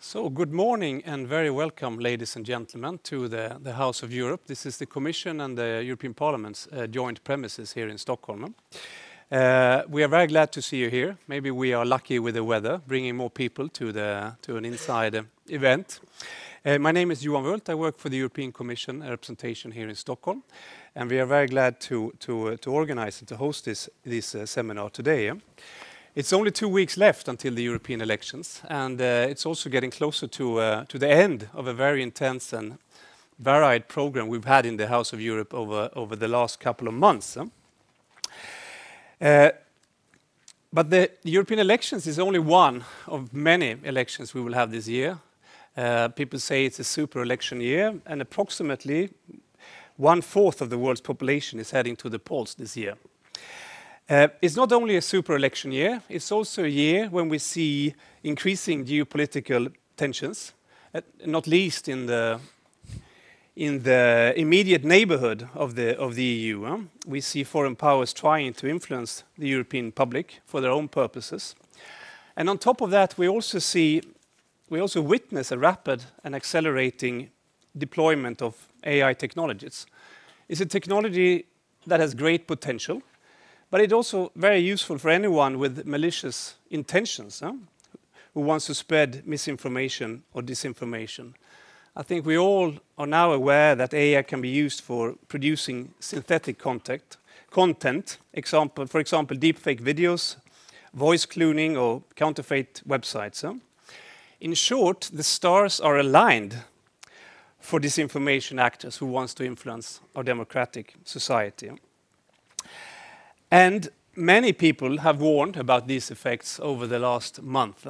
So, good morning and very welcome, ladies and gentlemen, to the House of Europe. This is the Commission and the European Parliament's joint premises here in Stockholm. We are very glad to see you here. Maybe we are lucky with the weather, bringing more people to an inside event. My name is Johan Wult. I work for the European Commission representation here in Stockholm, and we are very glad to organize and to host this seminar today. It's only 2 weeks left until the European elections, and it's also getting closer to the end of a very intense and varied program we've had in the House of Europe over the last couple of months. But the European elections is only one of many elections we will have this year. People say it's a super election year, and approximately 1/4 of the world's population is heading to the polls this year. It's not only a super election year, it's also a year when we see increasing geopolitical tensions, not least in the immediate neighborhood of the EU. We see foreign powers trying to influence the European public for their own purposes. And on top of that, we also witness a rapid and accelerating deployment of AI technologies. It's a technology that has great potential, but it's also very useful for anyone with malicious intentions, who wants to spread misinformation or disinformation. I think we all are now aware that AI can be used for producing synthetic content, for example, deepfake videos, voice cloning, or counterfeit websites. In short, the stars are aligned for disinformation actors who wants to influence our democratic society. And many people have warned about these effects over the last month.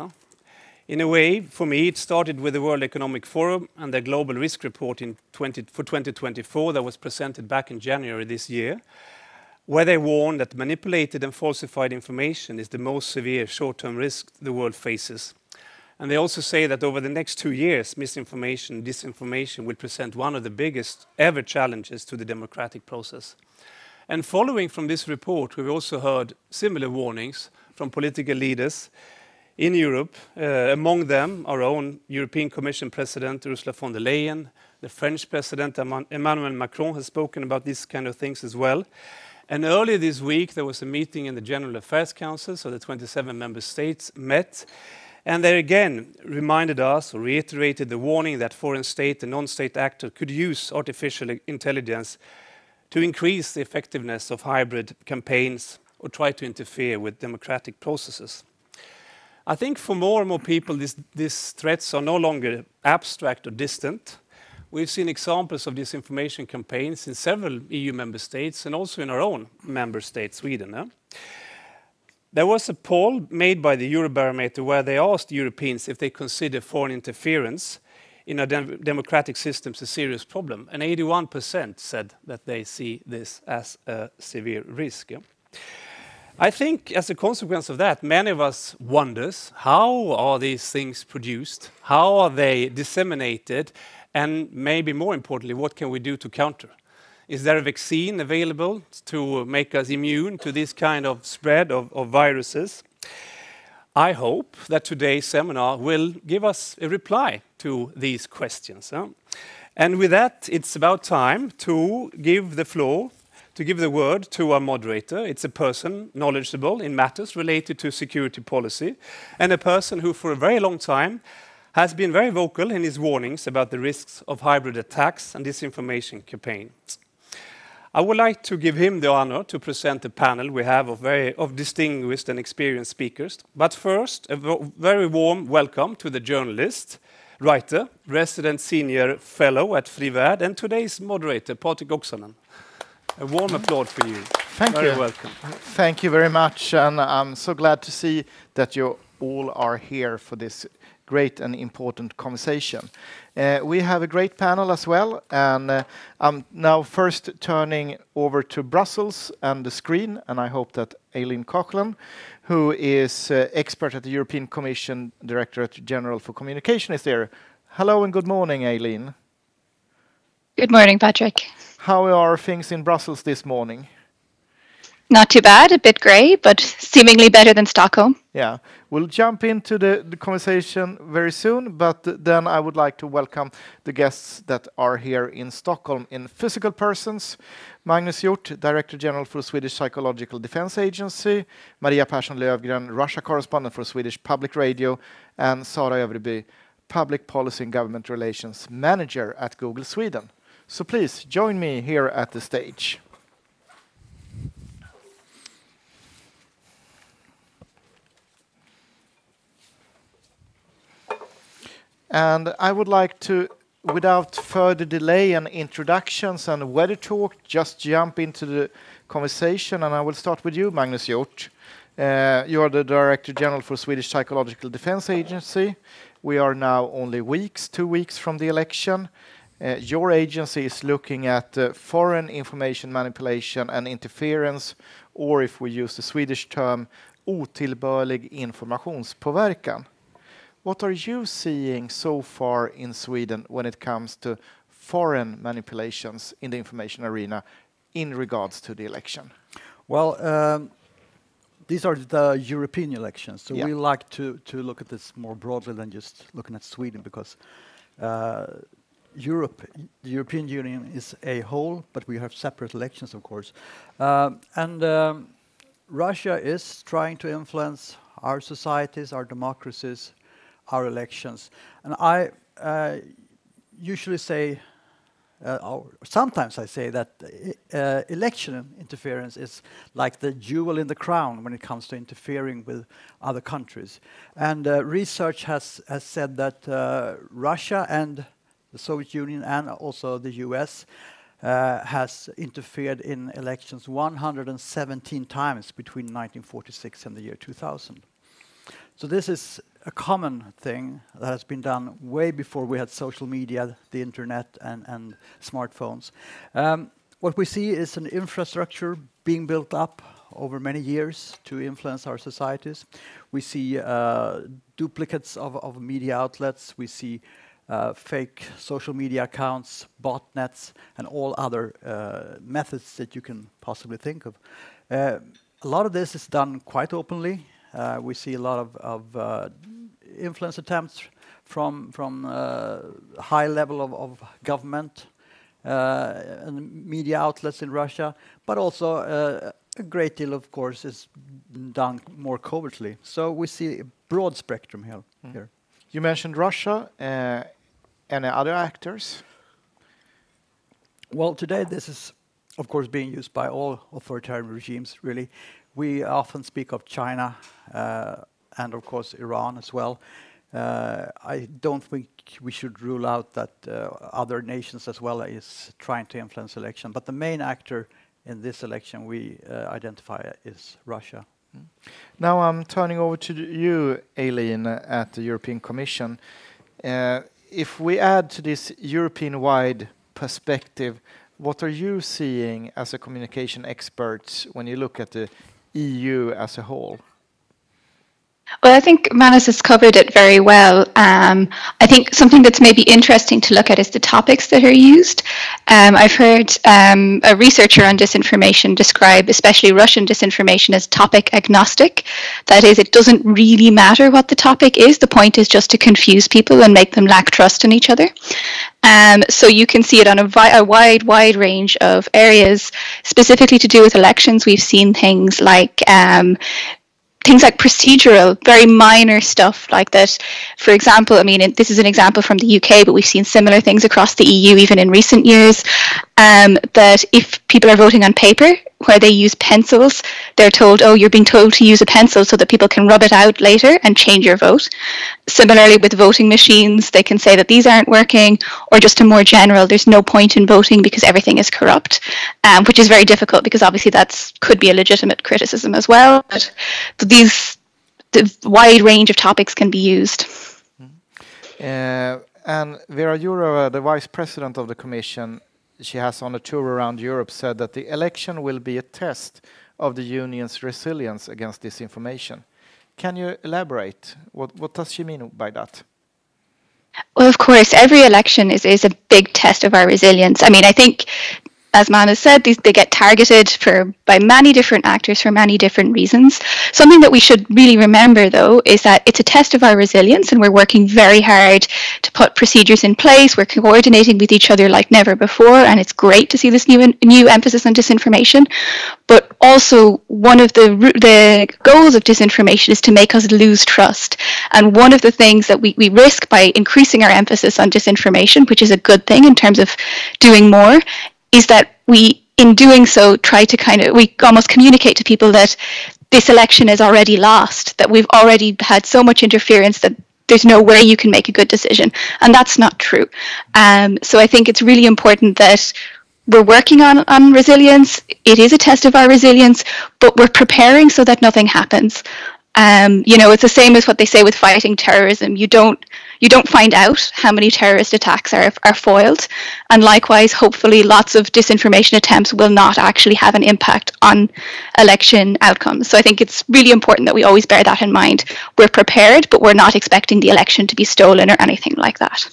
In a way, for me, it started with the World Economic Forum and their Global Risk Report for 2024 that was presented back in January this year, where they warned that manipulated and falsified information is the most severe short-term risk the world faces. And they also say that over the next 2 years, misinformation and disinformation will present one of the biggest ever challenges to the democratic process. And following from this report, we've also heard similar warnings from political leaders in Europe, among them our own European Commission President Ursula von der Leyen, the French President Emmanuel Macron has spoken about these kind of things as well. And earlier this week, there was a meeting in the General Affairs Council, so the 27 member states met, and they again reminded us or reiterated the warning that foreign state and non-state actors could use artificial intelligence to increase the effectiveness of hybrid campaigns or try to interfere with democratic processes. I think for more and more people, these threats are no longer abstract or distant. We've seen examples of disinformation campaigns in several EU member states and also in our own member state, Sweden. There was a poll made by the Eurobarometer where they asked Europeans if they consider foreign interference in our democratic systems a serious problem, and 81% said that they see this as a severe risk. I think as a consequence of that, many of us wonders, how are these things produced? How are they disseminated? And maybe more importantly, what can we do to counter? Is there a vaccine available to make us immune to this kind of spread of viruses? I hope that today's seminar will give us a reply to these questions. And with that, it's about time to give the word to our moderator. It's a person knowledgeable in matters related to security policy, and a person who for a very long time has been very vocal in his warnings about the risks of hybrid attacks and disinformation campaigns. I would like to give him the honor to present the panel we have of distinguished and experienced speakers. But first, a very warm welcome to the journalist, writer, resident senior fellow at Fri Värld, and today's moderator, Patrik Oksanen. A warm applause for you. Thank you. Very welcome. Thank you very much, and I'm so glad to see that you all are here for this great and important conversation. We have a great panel as well, and I'm now first turning over to Brussels and the screen, and I hope that Eileen Coughlin, who is expert at the European Commission Directorate General for Communication, is there. Hello and good morning, Eileen. Good morning, Patrick. How are things in Brussels this morning? Not too bad, a bit grey, but seemingly better than Stockholm. Yeah, We'll jump into the conversation very soon, but then I would like to welcome the guests that are here in Stockholm in physical persons. Magnus Hjort, Director General for Swedish Psychological Defense Agency, Maria Persson Löfgren, Russia Correspondent for Swedish Public Radio, and Sara Övreby, Public Policy and Government Relations Manager at Google Sweden. So please join me here at the stage. And I would like to, without further delay and introductions and weather talk, just jump into the conversation. And I will start with you, Magnus Hjort. You are the Director General for Swedish Psychological Defense Agency. We are now only 2 weeks from the election. Your agency is looking at foreign information manipulation and interference, or if we use the Swedish term, otillbörlig informationspåverkan. What are you seeing so far in Sweden when it comes to foreign manipulations in the information arena in regards to the election? Well, these are the European elections, so we like to look at this more broadly than just looking at Sweden, because Europe, the European Union is a whole, but we have separate elections, of course. Russia is trying to influence our societies, our democracies, our elections. And I usually say, or sometimes I say that election interference is like the jewel in the crown when it comes to interfering with other countries. And research has said that Russia and the Soviet Union and also the US has interfered in elections 117 times between 1946 and the year 2000. So this is a common thing that has been done way before we had social media, the internet, and smartphones. What we see is an infrastructure being built up over many years to influence our societies. We see duplicates of media outlets. We see fake social media accounts, botnets, and all other methods that you can possibly think of. A lot of this is done quite openly. We see a lot of influence attempts from high level of government and media outlets in Russia, but also a great deal, of course, is done more covertly. So we see a broad spectrum here. You mentioned Russia. Any other actors? Well, today this is, of course, being used by all authoritarian regimes, really. We often speak of China and, of course, Iran as well. I don't think we should rule out that other nations as well is trying to influence election. But the main actor in this election we identify is Russia. Now I'm turning over to you, Eileen, at the European Commission. If we add to this European-wide perspective, what are you seeing as a communication expert when you look at the EU as a whole? Well, I think Magnus has covered it very well. I think something that's maybe interesting to look at is the topics that are used. I've heard a researcher on disinformation describe especially Russian disinformation as topic agnostic. That is, it doesn't really matter what the topic is. The point is just to confuse people and make them lack trust in each other. So you can see it on a wide range of areas, specifically to do with elections. We've seen things like procedural, very minor stuff like that. For example, I mean, this is an example from the UK, but we've seen similar things across the EU, even in recent years, that if people are voting on paper, where they use pencils, they're told, oh, you're being told to use a pencil so that people can rub it out later and change your vote. Similarly, with voting machines, they can say that these aren't working, or just a more general, there's no point in voting because everything is corrupt, which is very difficult because obviously could be a legitimate criticism as well. But the wide range of topics can be used. And Vera Jourova, the Vice President of the Commission, she has on a tour around Europe said that the election will be a test of the Union's resilience against disinformation. Can you elaborate? What does she mean by that? Well, of course, every election is a big test of our resilience. I mean, I think as Magnus said, they get targeted by many different actors for many different reasons. Something that we should really remember, though, is that it's a test of our resilience, and we're working very hard to put procedures in place. We're coordinating with each other like never before, and it's great to see this new emphasis on disinformation. But also, one of the goals of disinformation is to make us lose trust. And one of the things that we risk by increasing our emphasis on disinformation, which is a good thing in terms of doing more, is that we, in doing so, try to we almost communicate to people that this election is already lost, that we've already had so much interference that there's no way you can make a good decision. And that's not true. So I think it's really important that we're working on resilience. It is a test of our resilience, but we're preparing so that nothing happens. It's the same as what they say with fighting terrorism. You don't find out how many terrorist attacks are foiled, and likewise, hopefully, lots of disinformation attempts will not actually have an impact on election outcomes. So I think it's really important that we always bear that in mind. We're prepared, but we're not expecting the election to be stolen or anything like that.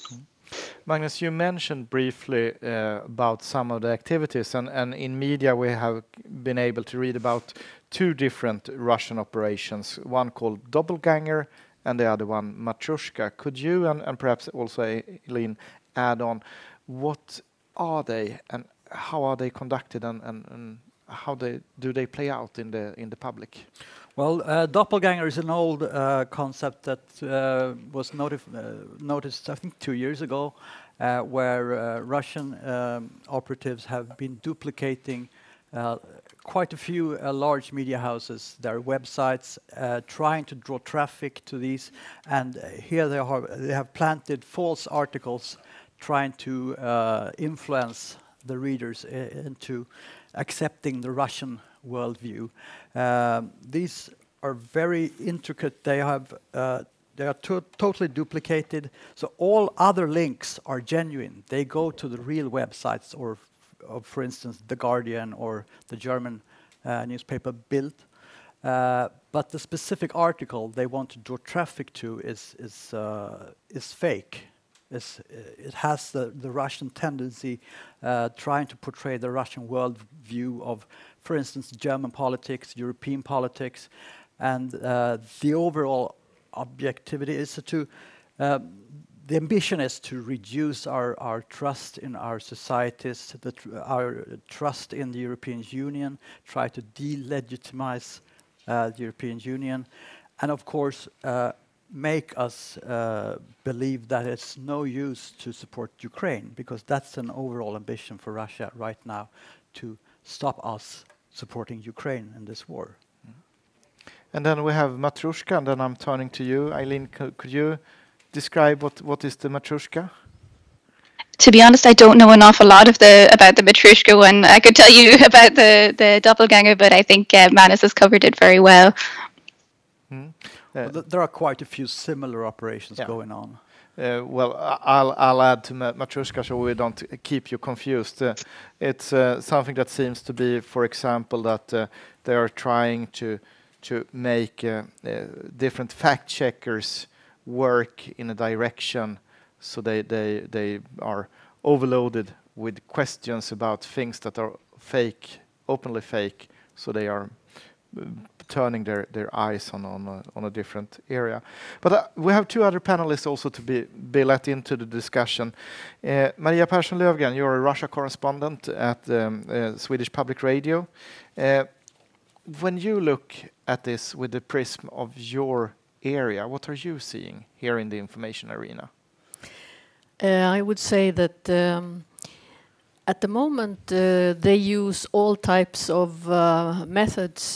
Magnus, you mentioned briefly about some of the activities, and in media we have been able to read about two different Russian operations, one called Doppelganger and the other one Matryoshka. Could you and perhaps also Eileen add on, what are they and how are they conducted, and how do they play out in the public? Well, Doppelganger is an old concept that was noticed, I think, 2 years ago, where Russian operatives have been duplicating quite a few large media houses, their websites, trying to draw traffic to these, and here they have planted false articles, trying to influence the readers into accepting the Russian worldview. These are very intricate. They are totally duplicated. So all other links are genuine. They go to the real websites, or for instance, The Guardian or the German newspaper Bild. But the specific article they want to draw traffic to is fake. It has the Russian tendency, trying to portray the Russian worldview of, for instance, German politics, European politics, and the overall objectivity is the ambition is to reduce our trust in our societies, our trust in the European Union, try to delegitimize the European Union, and of course make us believe that it's no use to support Ukraine, because that's an overall ambition for Russia right now, to stop us supporting Ukraine in this war. And then we have Matryoshka, and then I'm turning to you, Eileen. Could you describe what is the Matryoshka? To be honest, I don't know an awful lot about the Matryoshka one. I could tell you about the Doppelganger, but I think Magnus has covered it very well. Well, there are quite a few similar operations going on. Well, I'll add to Matryoshka so we don't keep you confused. It's something that seems to be, for example, that they are trying to make different fact checkers work in a direction, so they are overloaded with questions about things that are fake, openly fake, so they are turning their eyes on a different area. But we have two other panelists also to be let into the discussion. Maria Persson Löfgren, you're a Russia correspondent at Swedish Public Radio. When you look at this with the prism of your area, what are you seeing here in the information arena? I would say that at the moment they use all types of methods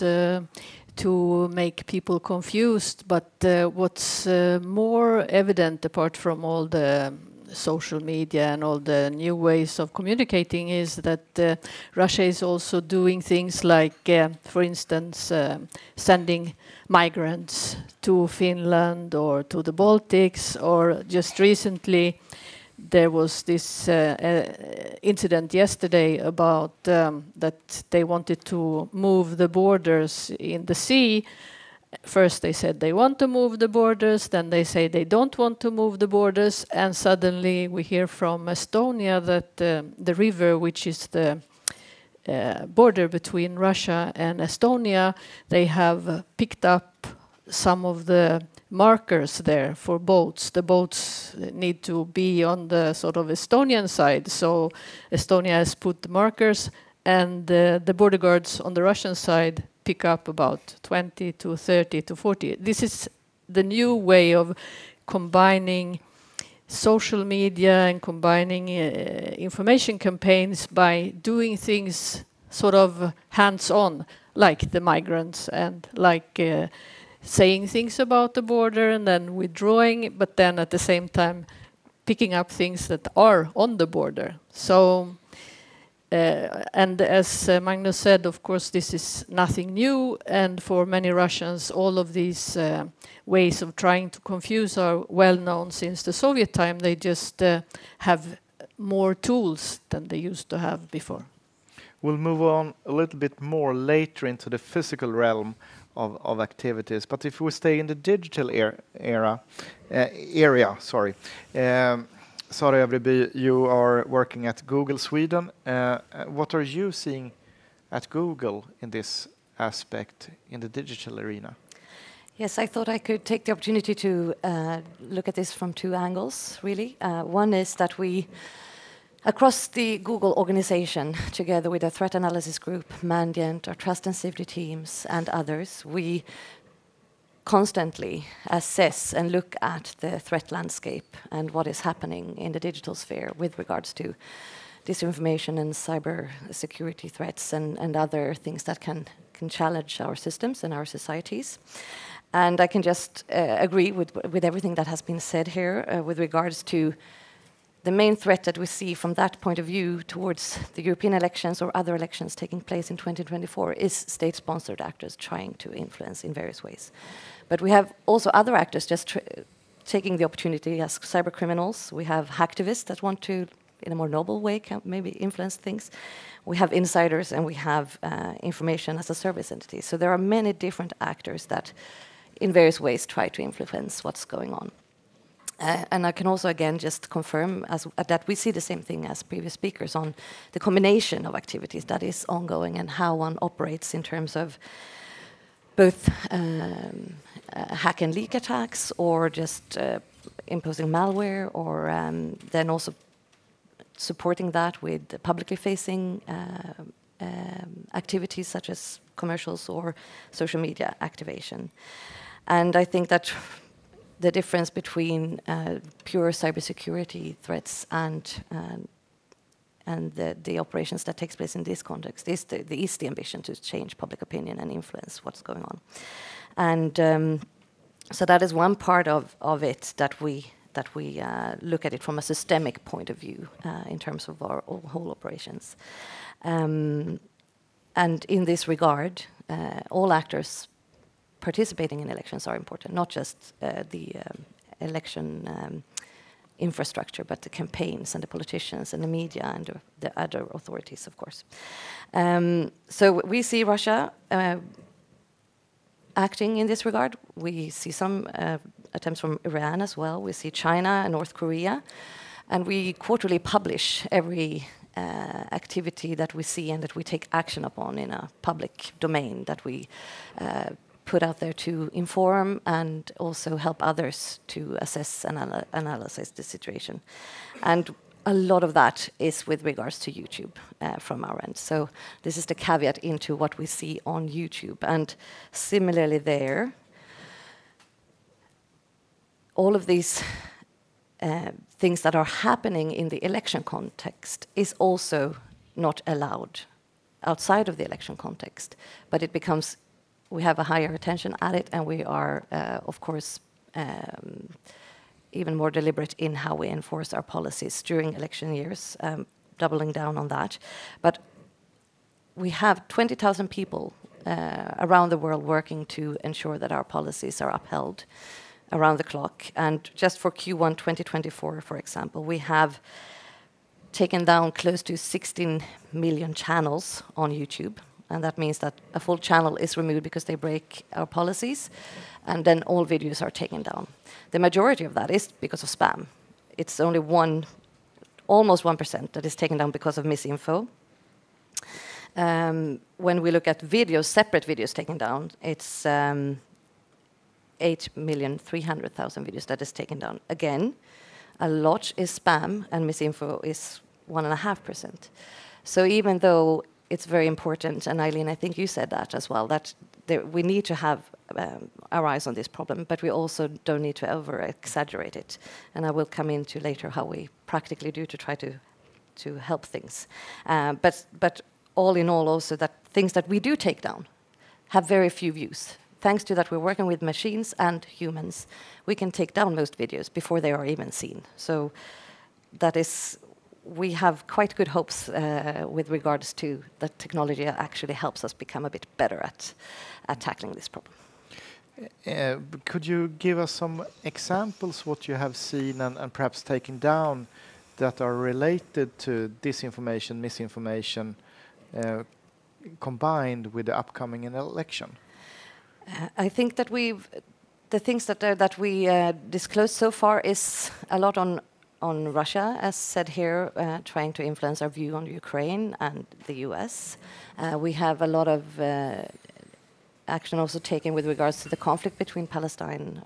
to make people confused, but what's more evident, apart from all the social media and all the new ways of communicating, is that Russia is also doing things like, for instance, sending migrants to Finland or to the Baltics, or just recently there was this incident yesterday about that they wanted to move the borders in the sea. First they said they want to move the borders, then they say they don't want to move the borders, and suddenly we hear from Estonia that the river, which is the border between Russia and Estonia, they have picked up some of the markers there for boats. The boats need to be on the sort of Estonian side, so Estonia has put the markers, and the border guards on the Russian side pick up about 20 to 30 to 40. This is the new way of combining social media and combining information campaigns by doing things sort of hands-on, like the migrants and like saying things about the border and then withdrawing, but then at the same time picking up things that are on the border. So, and as Magnus said, of course, this is nothing new, and for many Russians, all of these ways of trying to confuse are well known since the Soviet time. They just have more tools than they used to have before. We'll move on a little bit more later into the physical realm of activities, but if we stay in the digital area, Sara Övreby, you are working at Google Sweden. What are you seeing at Google in this aspect in the digital arena? Yes, I thought I could take the opportunity to look at this from two angles, really. One is that we, across the Google organization, together with a threat analysis group, Mandiant, our trust and safety teams, and others, we constantly assess and look at the threat landscape and what is happening in the digital sphere with regards to disinformation and cyber security threats and other things that can challenge our systems and our societies. And I can just agree with everything that has been said here with regards to the main threat that we see from that point of view towards the European elections or other elections taking place in 2024 is state-sponsored actors trying to influence in various ways. But we have also other actors just taking the opportunity as cyber criminals. We have hacktivists that want to, in a more noble way, maybe influence things. We have insiders, and we have information as a service entity. So there are many different actors that in various ways try to influence what's going on. And I can also, again, just confirm that we see the same thing as previous speakers on the combination of activities that is ongoing and how one operates in terms of both hack and leak attacks or just imposing malware or then also supporting that with publicly facing activities such as commercials or social media activation. And I think that the difference between pure cybersecurity threats and the operations that takes place in this context is the ambition to change public opinion and influence what's going on. And so that is one part of it that we look at it from a systemic point of view in terms of our whole operations. And in this regard, all actors participating in elections are important, not just the election infrastructure, but the campaigns and the politicians and the media and the other authorities, of course. So we see Russia acting in this regard. We see some attempts from Iran as well. We see China and North Korea. And we quarterly publish every activity that we see and that we take action upon in a public domain that we put out there to inform and also help others to assess and analyze the situation. And a lot of that is with regards to YouTube from our end. So this is the caveat into what we see on YouTube. And similarly there, all of these things that are happening in the election context is also not allowed outside of the election context. But it becomes, we have a higher attention at it, and we are, of course, even more deliberate in how we enforce our policies during election years, doubling down on that. But we have 20,000 people around the world working to ensure that our policies are upheld around the clock. And just for Q1 2024, for example, we have taken down close to 16 million channels on YouTube. And that means that a full channel is removed because they break our policies, and then all videos are taken down. The majority of that is because of spam. It's only almost 1% that is taken down because of misinfo. When we look at videos, separate videos taken down, it's 8,300,000 videos that is taken down. Again, a lot is spam, and misinfo is 1.5%. So even though it's very important, and Eileen, I think you said that as well, that we need to have our eyes on this problem, but we also don't need to over-exaggerate it. And I will come into later how we practically do to try to help things. But all in all, also that things that we do take down have very few views. Thanks to that, we're working with machines and humans. We can take down most videos before they are even seen. So that is, we have quite good hopes with regards to that technology actually helps us become a bit better at tackling this problem. Could you give us some examples what you have seen and perhaps taken down that are related to disinformation, misinformation, combined with the upcoming election? I think that the things that we disclosed so far is a lot on Russia, as said here, trying to influence our view on Ukraine and the US. We have a lot of action also taken with regards to the conflict between Palestine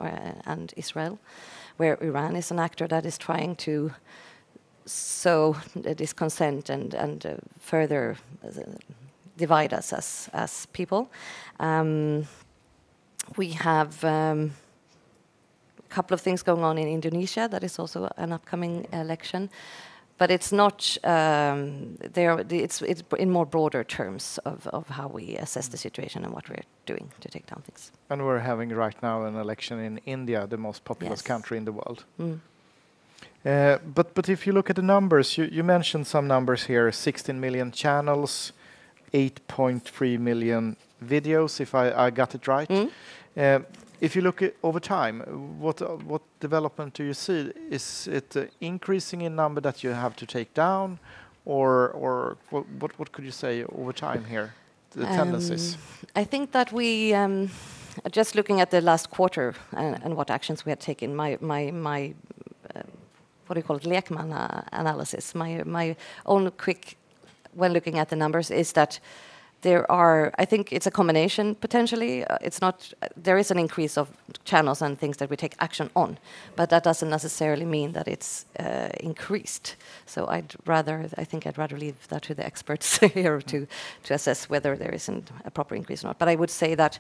and Israel, where Iran is an actor that is trying to sow discontent and further divide us as people. We have a couple of things going on in Indonesia. That is also an upcoming election, but it's not. It's in more broader terms of how we assess the situation and what we're doing to take down things. And we're having right now an election in India, the most populous Yes. country in the world. Mm. But if you look at the numbers, you mentioned some numbers here: 16 million channels, 8.3 million videos, if I got it right. Mm. If you look at over time, what development do you see? Is it increasing in number that you have to take down, or what could you say over time here? The tendencies. I think that we just looking at the last quarter and what actions we had taken. My what do you call it? Lekman analysis. My own quick when looking at the numbers is that. There are, I think it's a combination potentially. It's not, there is an increase of channels and things that we take action on, but that doesn't necessarily mean that it's increased. So I think I'd rather leave that to the experts here to assess whether there isn't a proper increase or not. But I would say that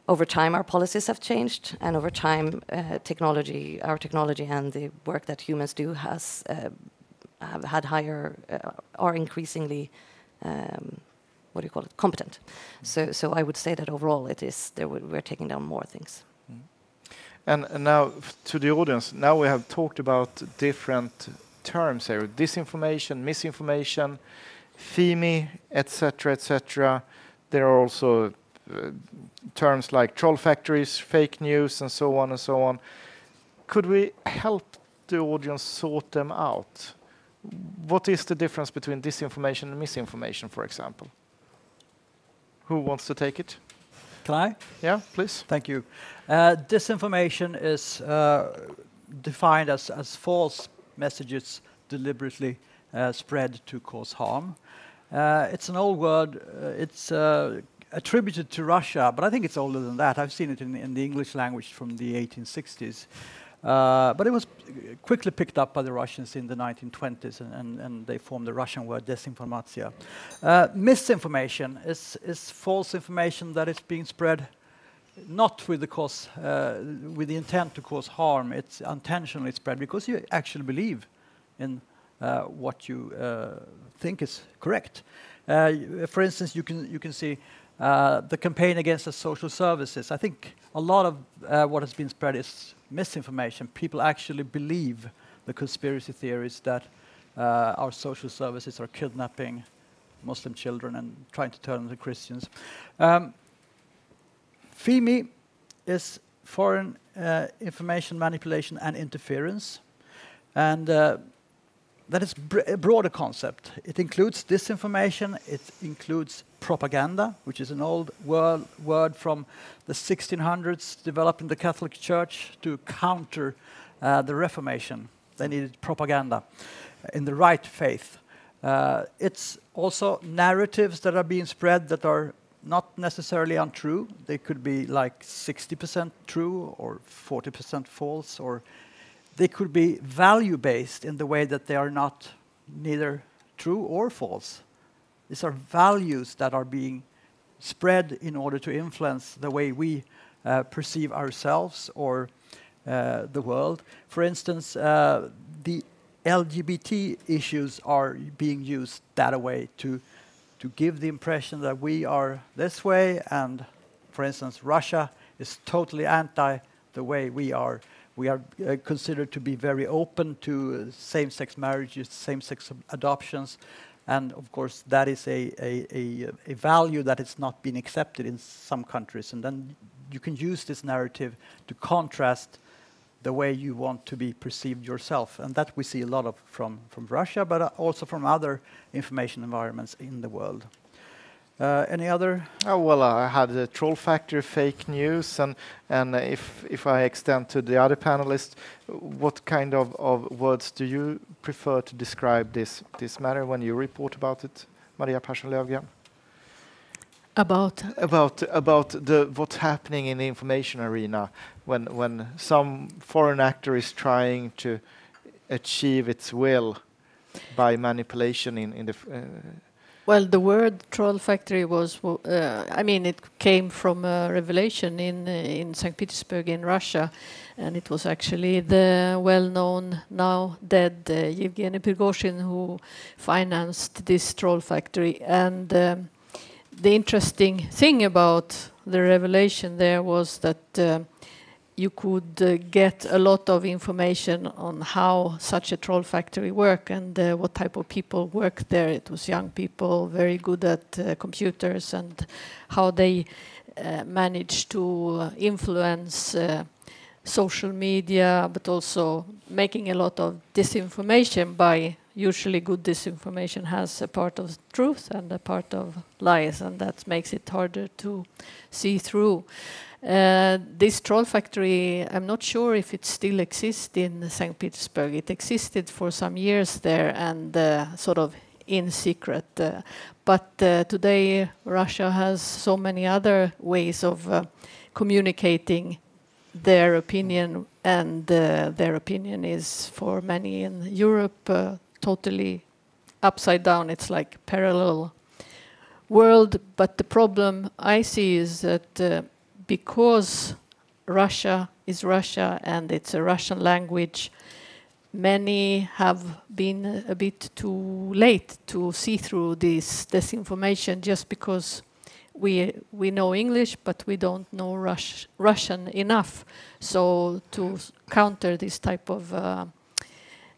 over time our policies have changed, and over time our technology and the work that humans do have had higher, are increasingly what do you call it? Competent. So I would say that overall it is we're taking down more things. Mm. And now to the audience, now we have talked about different terms here: disinformation, misinformation, FIMI, etc., etc. There are also terms like troll factories, fake news, and so on and so on. Could we help the audience sort them out? What is the difference between disinformation and misinformation, for example? Who wants to take it? Can I? Yeah, please. Thank you. Disinformation is defined as false messages deliberately spread to cause harm. It's an old word. It's attributed to Russia, but I think it's older than that. I've seen it in the English language from the 1860s. But it was quickly picked up by the Russians in the 1920s, and they formed the Russian word desinformatia. Misinformation is false information that is being spread not with the intent to cause harm. It's intentionally spread because you actually believe in what you think is correct. For instance, you can see the campaign against the social services. I think a lot of what has been spread is misinformation. People actually believe the conspiracy theories that our social services are kidnapping Muslim children and trying to turn them to Christians. FIMI is foreign information manipulation and interference, and that is a broader concept. It includes disinformation, it includes propaganda, which is an old word from the 1600s, developed in the Catholic Church to counter the Reformation. They needed propaganda in the right faith. It's also narratives that are being spread that are not necessarily untrue. They could be like 60% true or 40% false, or they could be value-based in the way that they are not neither true or false. These are values that are being spread in order to influence the way we perceive ourselves or the world. For instance, the LGBT issues are being used that way to give the impression that we are this way, and for instance, Russia is totally anti the way we are. We are considered to be very open to same-sex marriages, same-sex adoptions, and of course that is a value that is not being accepted in some countries. And then you can use this narrative to contrast the way you want to be perceived yourself. And that we see a lot of from Russia, but also from other information environments in the world. Any other? Oh, well, I had the troll factor, fake news, and if I extend to the other panelists, what kind of words do you prefer to describe this matter when you report about it, Maria Persson Löfgren? About what's happening in the information arena when some foreign actor is trying to achieve its will by manipulation in the. Well, the word troll factory was, I mean, it came from a revelation in St. Petersburg in Russia, and it was actually the well-known, now dead Yevgeny Prigozhin who financed this troll factory. And the interesting thing about the revelation there was that you could get a lot of information on how such a troll factory worked and what type of people worked there. It was young people, very good at computers, and how they managed to influence social media, but also making a lot of disinformation. By usually good disinformation has a part of truth and a part of lies, and that makes it harder to see through. This troll factory, I'm not sure if it still exists in St. Petersburg. It existed for some years there and sort of in secret. But today Russia has so many other ways of communicating their opinion, and their opinion is for many in Europe totally upside down. It's like parallel world. But the problem I see is that because Russia is Russia and it's a Russian language, many have been a bit too late to see through this disinformation, just because we know English, but we don't know Russian enough. So to counter this type of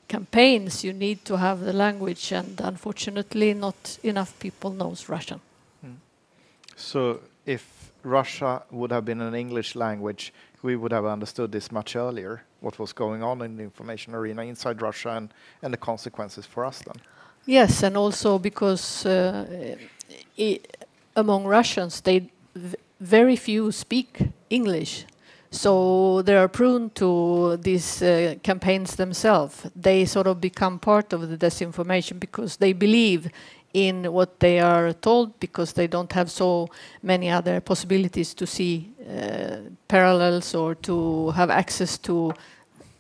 campaigns, you need to have the language, and unfortunately not enough people knows Russian. So if Russia would have been an English language, we would have understood this much earlier, what was going on in the information arena inside Russia and the consequences for us then. Yes, and also because among Russians, very few speak English. So they are prone to these campaigns themselves. They sort of become part of the disinformation because they believe in what they are told, because they don't have so many other possibilities to see parallels or to have access to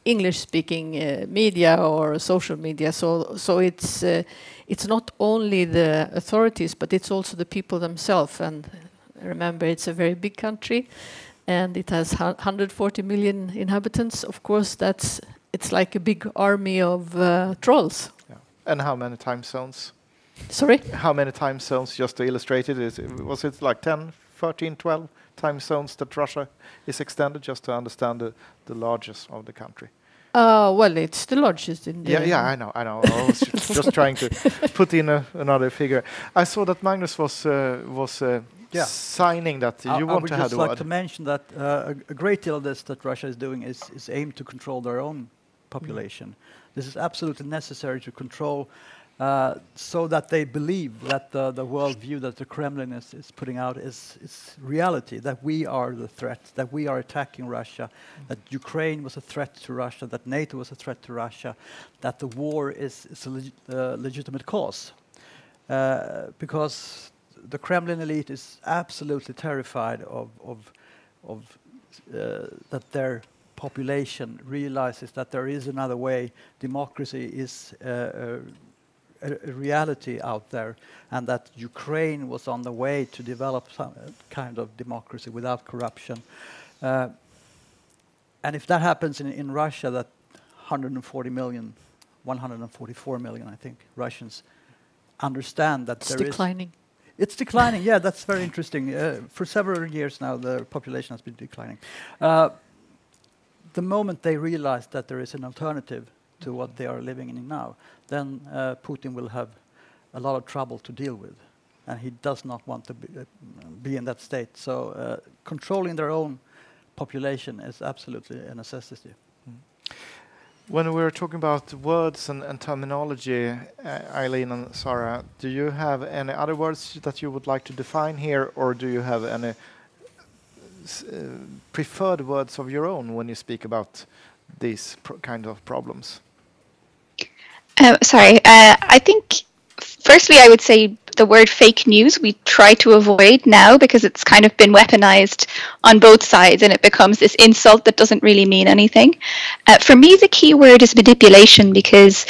English-speaking media or social media. So it's not only the authorities, but it's also the people themselves. And remember, it's a very big country, and it has 140 million inhabitants. Of course, it's like a big army of trolls. Yeah. And how many time zones? Sorry? How many time zones, just to illustrate it, was it like 10, 13, 12 time zones that Russia is extended, just to understand the largest of the country? Well, it's the largest in the... Yeah, I know. I was just trying to put in another figure. I saw that Magnus was signing that you want to have the word. I would just like to mention that a great deal of this that Russia is doing is aimed to control their own population. This is absolutely necessary to control so that they believe that the worldview that the Kremlin is putting out is reality, that we are the threat, that we are attacking Russia, that Ukraine was a threat to Russia, that NATO was a threat to Russia, that the war is a legitimate cause. Because the Kremlin elite is absolutely terrified of that their population realizes that there is another way. Democracy is a reality out there, and that Ukraine was on the way to develop some kind of democracy without corruption. And if that happens in Russia, that 140 million, 144 million, I think, Russians understand that It's declining. It's declining, yeah, that's very interesting. For several years now, the population has been declining. The moment they realize that there is an alternative to what they are living in now, then Putin will have a lot of trouble to deal with. And he does not want to be in that state. So controlling their own population is absolutely a necessity. When we're talking about words and terminology, Eileen and Sara, do you have any other words that you would like to define here, or do you have any preferred words of your own when you speak about these kind of problems? I think firstly I would say the word fake news we try to avoid now, because it's kind of been weaponized on both sides and it becomes this insult that doesn't really mean anything. For me, the key word is manipulation, because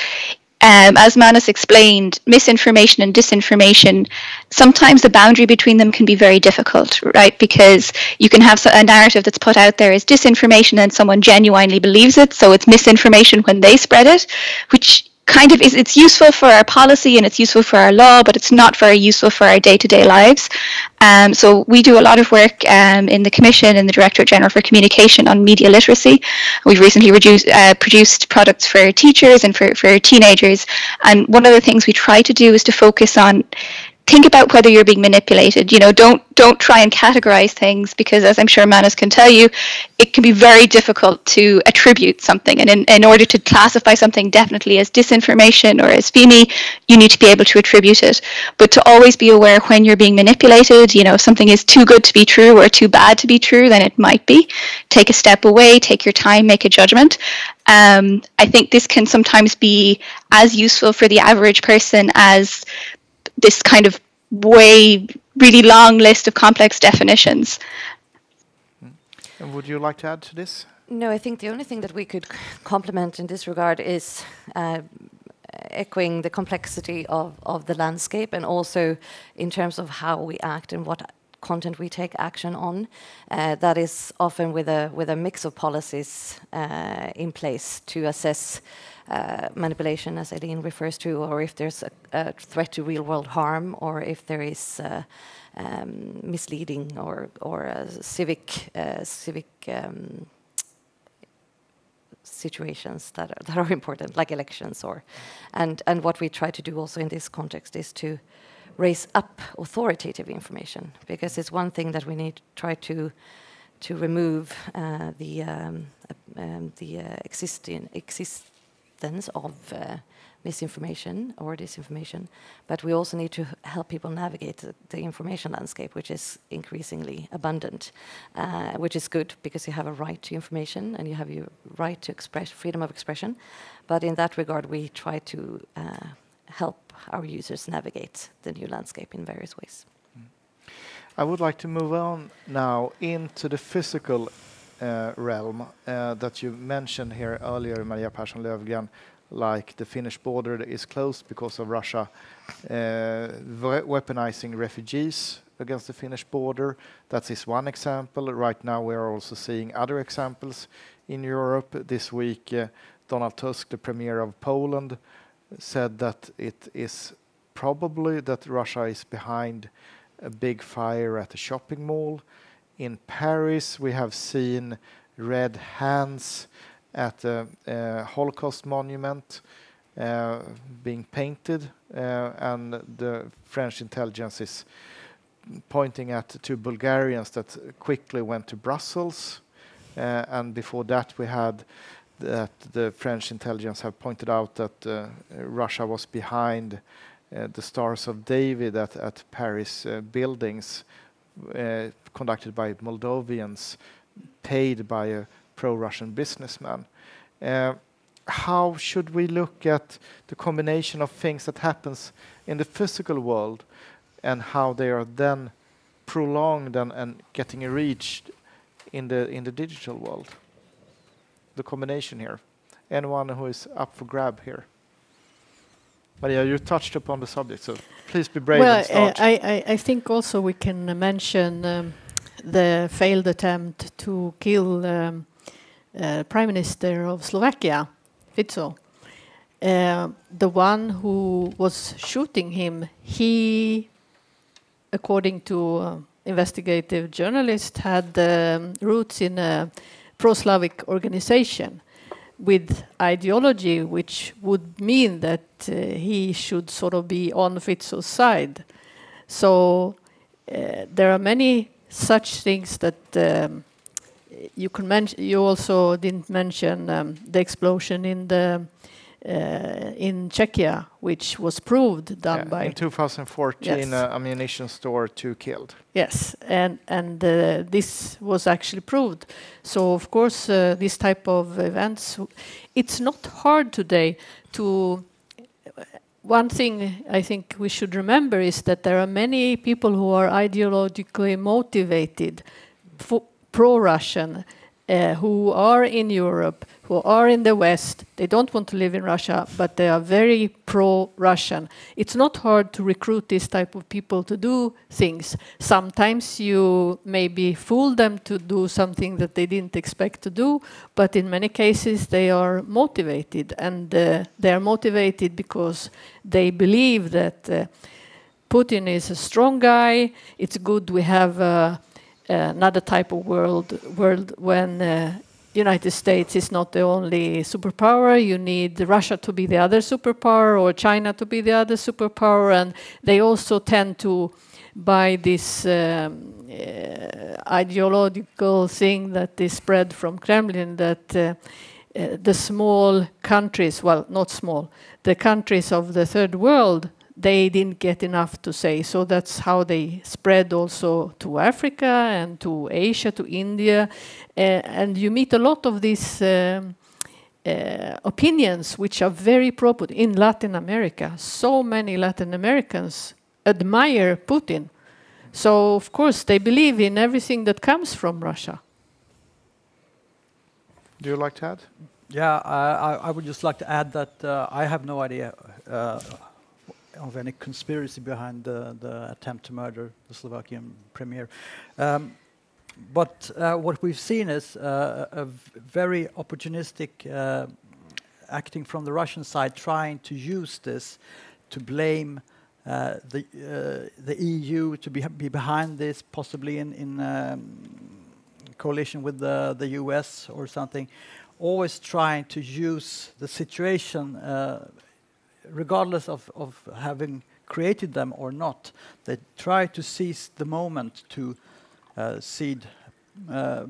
as Magnus explained, misinformation and disinformation, sometimes the boundary between them can be very difficult, right? Because you can have a narrative that's put out there as disinformation and someone genuinely believes it, so it's misinformation when they spread it, which kind of it's useful for our policy and it's useful for our law, but it's not very useful for our day-to-day lives. So we do a lot of work in the Commission and the Directorate General for Communication on media literacy. We've recently produced products for teachers and for teenagers. And one of the things we try to do is to focus on think about whether you're being manipulated. You know, don't try and categorize things, because as I'm sure Magnus can tell you, it can be very difficult to attribute something. And in order to classify something definitely as disinformation or as FEMI, you need to be able to attribute it. But to always be aware when you're being manipulated, you know, if something is too good to be true or too bad to be true, then it might be. Take a step away, take your time, make a judgment. I think this can sometimes be as useful for the average person as this kind of really long list of complex definitions. And would you like to add to this? No, I think the only thing that we could complement in this regard is echoing the complexity of the landscape, and also in terms of how we act and what content we take action on. That is often with a mix of policies in place to assess manipulation, as Eileen refers to, or if there's a threat to real-world harm, or if there is misleading or civic situations that are important, like elections. And what we try to do also in this context is to raise up authoritative information, because it's one thing that we need to try to remove the existence of misinformation or disinformation, but we also need to help people navigate the information landscape, which is increasingly abundant, which is good because you have a right to information and you have your right to express freedom of expression. But in that regard, we try to help our users navigate the new landscape in various ways. I would like to move on now into the physical realm that you mentioned here earlier, Maria Persson Löfgren, like the Finnish border is closed because of Russia weaponizing refugees against the Finnish border. That is one example. Right now we are also seeing other examples in Europe. This week Donald Tusk, the premier of Poland, said that it is probably that Russia is behind a big fire at a shopping mall. In Paris, we have seen red hands at a Holocaust monument being painted, and the French intelligence is pointing at two Bulgarians that quickly went to Brussels. And before that, we had that the French intelligence have pointed out that Russia was behind the Stars of David at Paris buildings conducted by Moldovians, paid by a pro-Russian businessman. How should we look at the combination of things that happens in the physical world and how they are then prolonged and getting reached in the digital world? The combination here. Anyone who is up for grab here? Maria, you touched upon the subject, so please be brave and start. I think also we can mention the failed attempt to kill Prime Minister of Slovakia, Fico. The one who was shooting him, he, according to investigative journalist, had roots in a pro-Slavic organization with ideology which would mean that he should sort of be on Fico's side. So there are many such things that you can mention. You also didn't mention the explosion in Czechia, which was proved done by in 2014, yes. Ammunition store, 2 killed. Yes, and this was actually proved. So of course, this type of events, it's not hard today to. One thing I think we should remember is that there are many people who are ideologically motivated, pro-Russian, who are in Europe, who are in the West. They don't want to live in Russia, but they are very pro-Russian. It's not hard to recruit this type of people to do things. Sometimes you maybe fool them to do something that they didn't expect to do, but in many cases they are motivated, and they are motivated because they believe that Putin is a strong guy. It's good we have another type of world when United States is not the only superpower. You need Russia to be the other superpower or China to be the other superpower, and they also tend to buy this ideological thing that is spread from Kremlin that the small countries, well, not small, the countries of the third world, they didn't get enough to say. So that's how they spread also to Africa and to Asia, to India. And you meet a lot of these opinions which are very pro-Putin. In Latin America, so many Latin Americans admire Putin. So, of course, they believe in everything that comes from Russia. Do you like to add? Yeah, I would just like to add that I have no idea of any conspiracy behind the attempt to murder the Slovakian premier. But what we've seen is a very opportunistic acting from the Russian side, trying to use this to blame the EU to be behind this, possibly in coalition with the US or something, always trying to use the situation regardless of having created them or not. They try to seize the moment to seed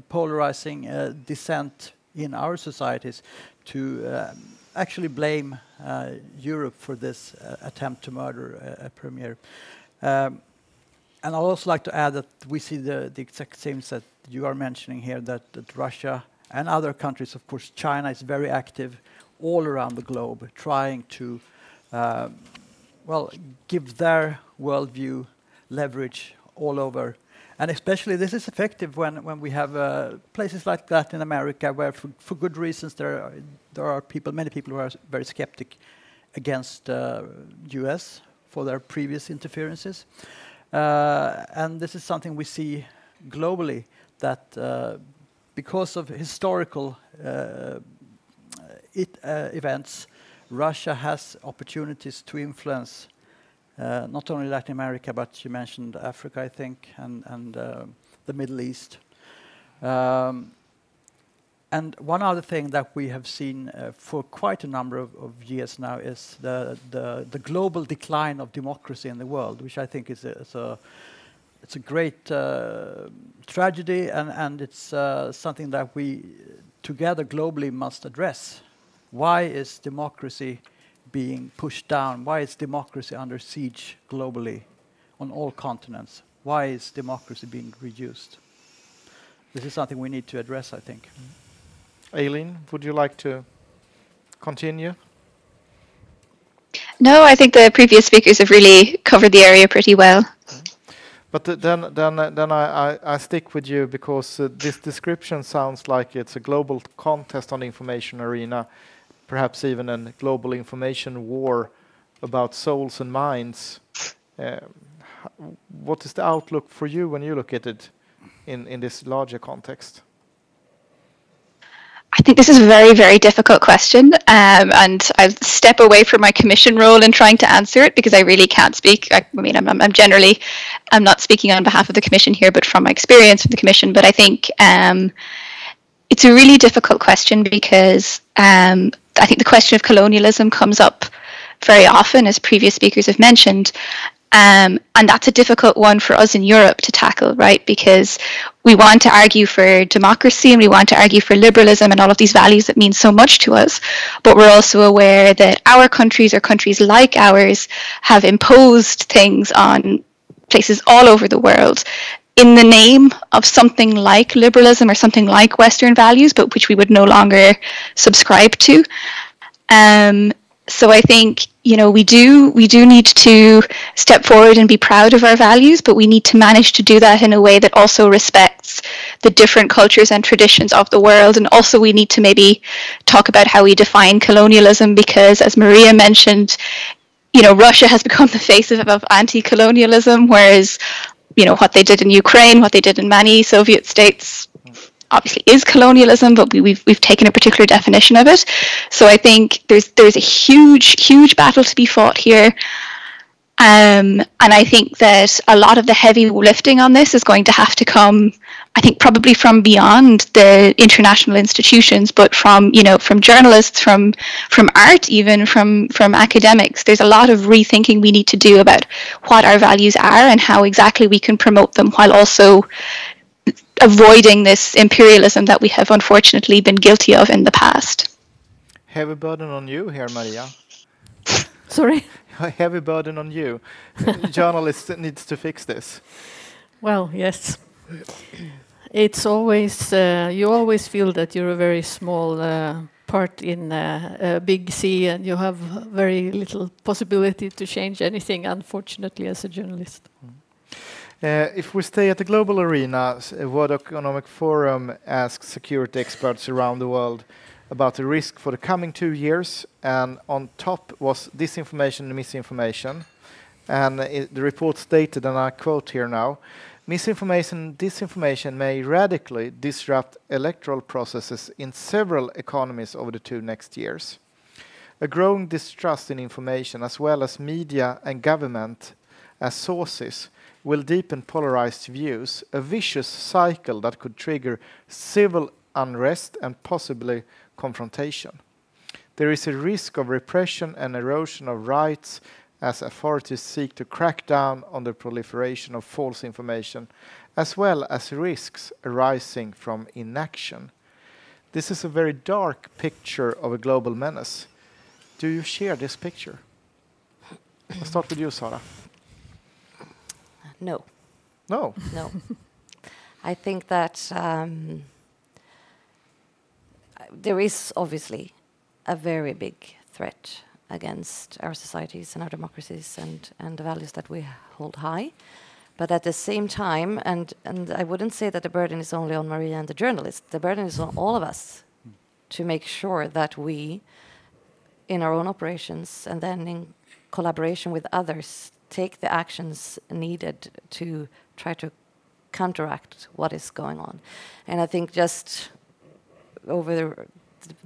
polarizing dissent in our societies, to actually blame Europe for this attempt to murder a premier. And I'd also like to add that we see the exact same that you are mentioning here, that Russia and other countries, of course China is very active all around the globe, trying to give their worldview leverage all over. And especially this is effective when we have places like that in America, where for good reasons there are many people who are very skeptic against US for their previous interferences. And this is something we see globally, that because of historical events, Russia has opportunities to influence not only Latin America, but you mentioned Africa, I think, and the Middle East. And one other thing that we have seen for quite a number of years now is the global decline of democracy in the world, which I think is a great tragedy, and it's something that we together globally must address. Why is democracy being pushed down? Why is democracy under siege globally on all continents? Why is democracy being reduced? This is something we need to address, I think. Aileen, would you like to continue? No, I think the previous speakers have really covered the area pretty well. But then I stick with you, because this description sounds like it's a global contest on the information arena, perhaps even a global information war about souls and minds. What is the outlook for you when you look at it in this larger context? I think this is a very, very difficult question, and I'll step away from my commission role in trying to answer it, because I really can't speak. I mean, I'm not speaking on behalf of the commission here, but from my experience with the commission. But I think it's a really difficult question, because I think the question of colonialism comes up very often, as previous speakers have mentioned. And that's a difficult one for us in Europe to tackle, right? Because we want to argue for democracy and we want to argue for liberalism and all of these values that mean so much to us. But we're also aware that our countries, or countries like ours, have imposed things on places all over the world in the name of something like liberalism or something like Western values, but which we would no longer subscribe to. So I think, you know, we do need to step forward and be proud of our values, but we need to manage to do that in a way that also respects the different cultures and traditions of the world. And also we need to maybe talk about how we define colonialism, because as Maria mentioned, you know, Russia has become the face of anti-colonialism, whereas, you know, what they did in Ukraine, what they did in many Soviet states, obviously is colonialism, but we've taken a particular definition of it. So I think there's a huge battle to be fought here. And I think that a lot of the heavy lifting on this is going to have to come, I think, probably from beyond the international institutions, but from, you know, from journalists, from art, even from academics. There's a lot of rethinking we need to do about what our values are and how exactly we can promote them, while also avoiding this imperialism that we have unfortunately been guilty of in the past. Heavy burden on you here, Maria. Sorry? A heavy burden on you. Journalists needs to fix this. Well, yes. It's always, you always feel that you're a very small part in a big sea, and you have very little possibility to change anything, unfortunately, as a journalist. If we stay at the global arena, World Economic Forum asks security experts around the world about the risk for the coming 2 years, and on top was disinformation and misinformation. And the report stated, and I quote here now, "Misinformation and disinformation may radically disrupt electoral processes in several economies over the 2 next years. A growing distrust in information, as well as media and government as sources, will deepen polarized views, a vicious cycle that could trigger civil unrest and possibly confrontation. There is a risk of repression and erosion of rights as authorities seek to crack down on the proliferation of false information, as well as risks arising from inaction." This is a very dark picture of a global menace. Do you share this picture? I'll start with you, Sara. No. No. No. I think that there is obviously a very big threat against our societies and our democracies and the values that we hold high. But at the same time, and I wouldn't say that the burden is only on Maria and the journalists, the burden is on all of us to make sure that we, in our own operations and then in collaboration with others, take the actions needed to try to counteract what is going on. And I think just over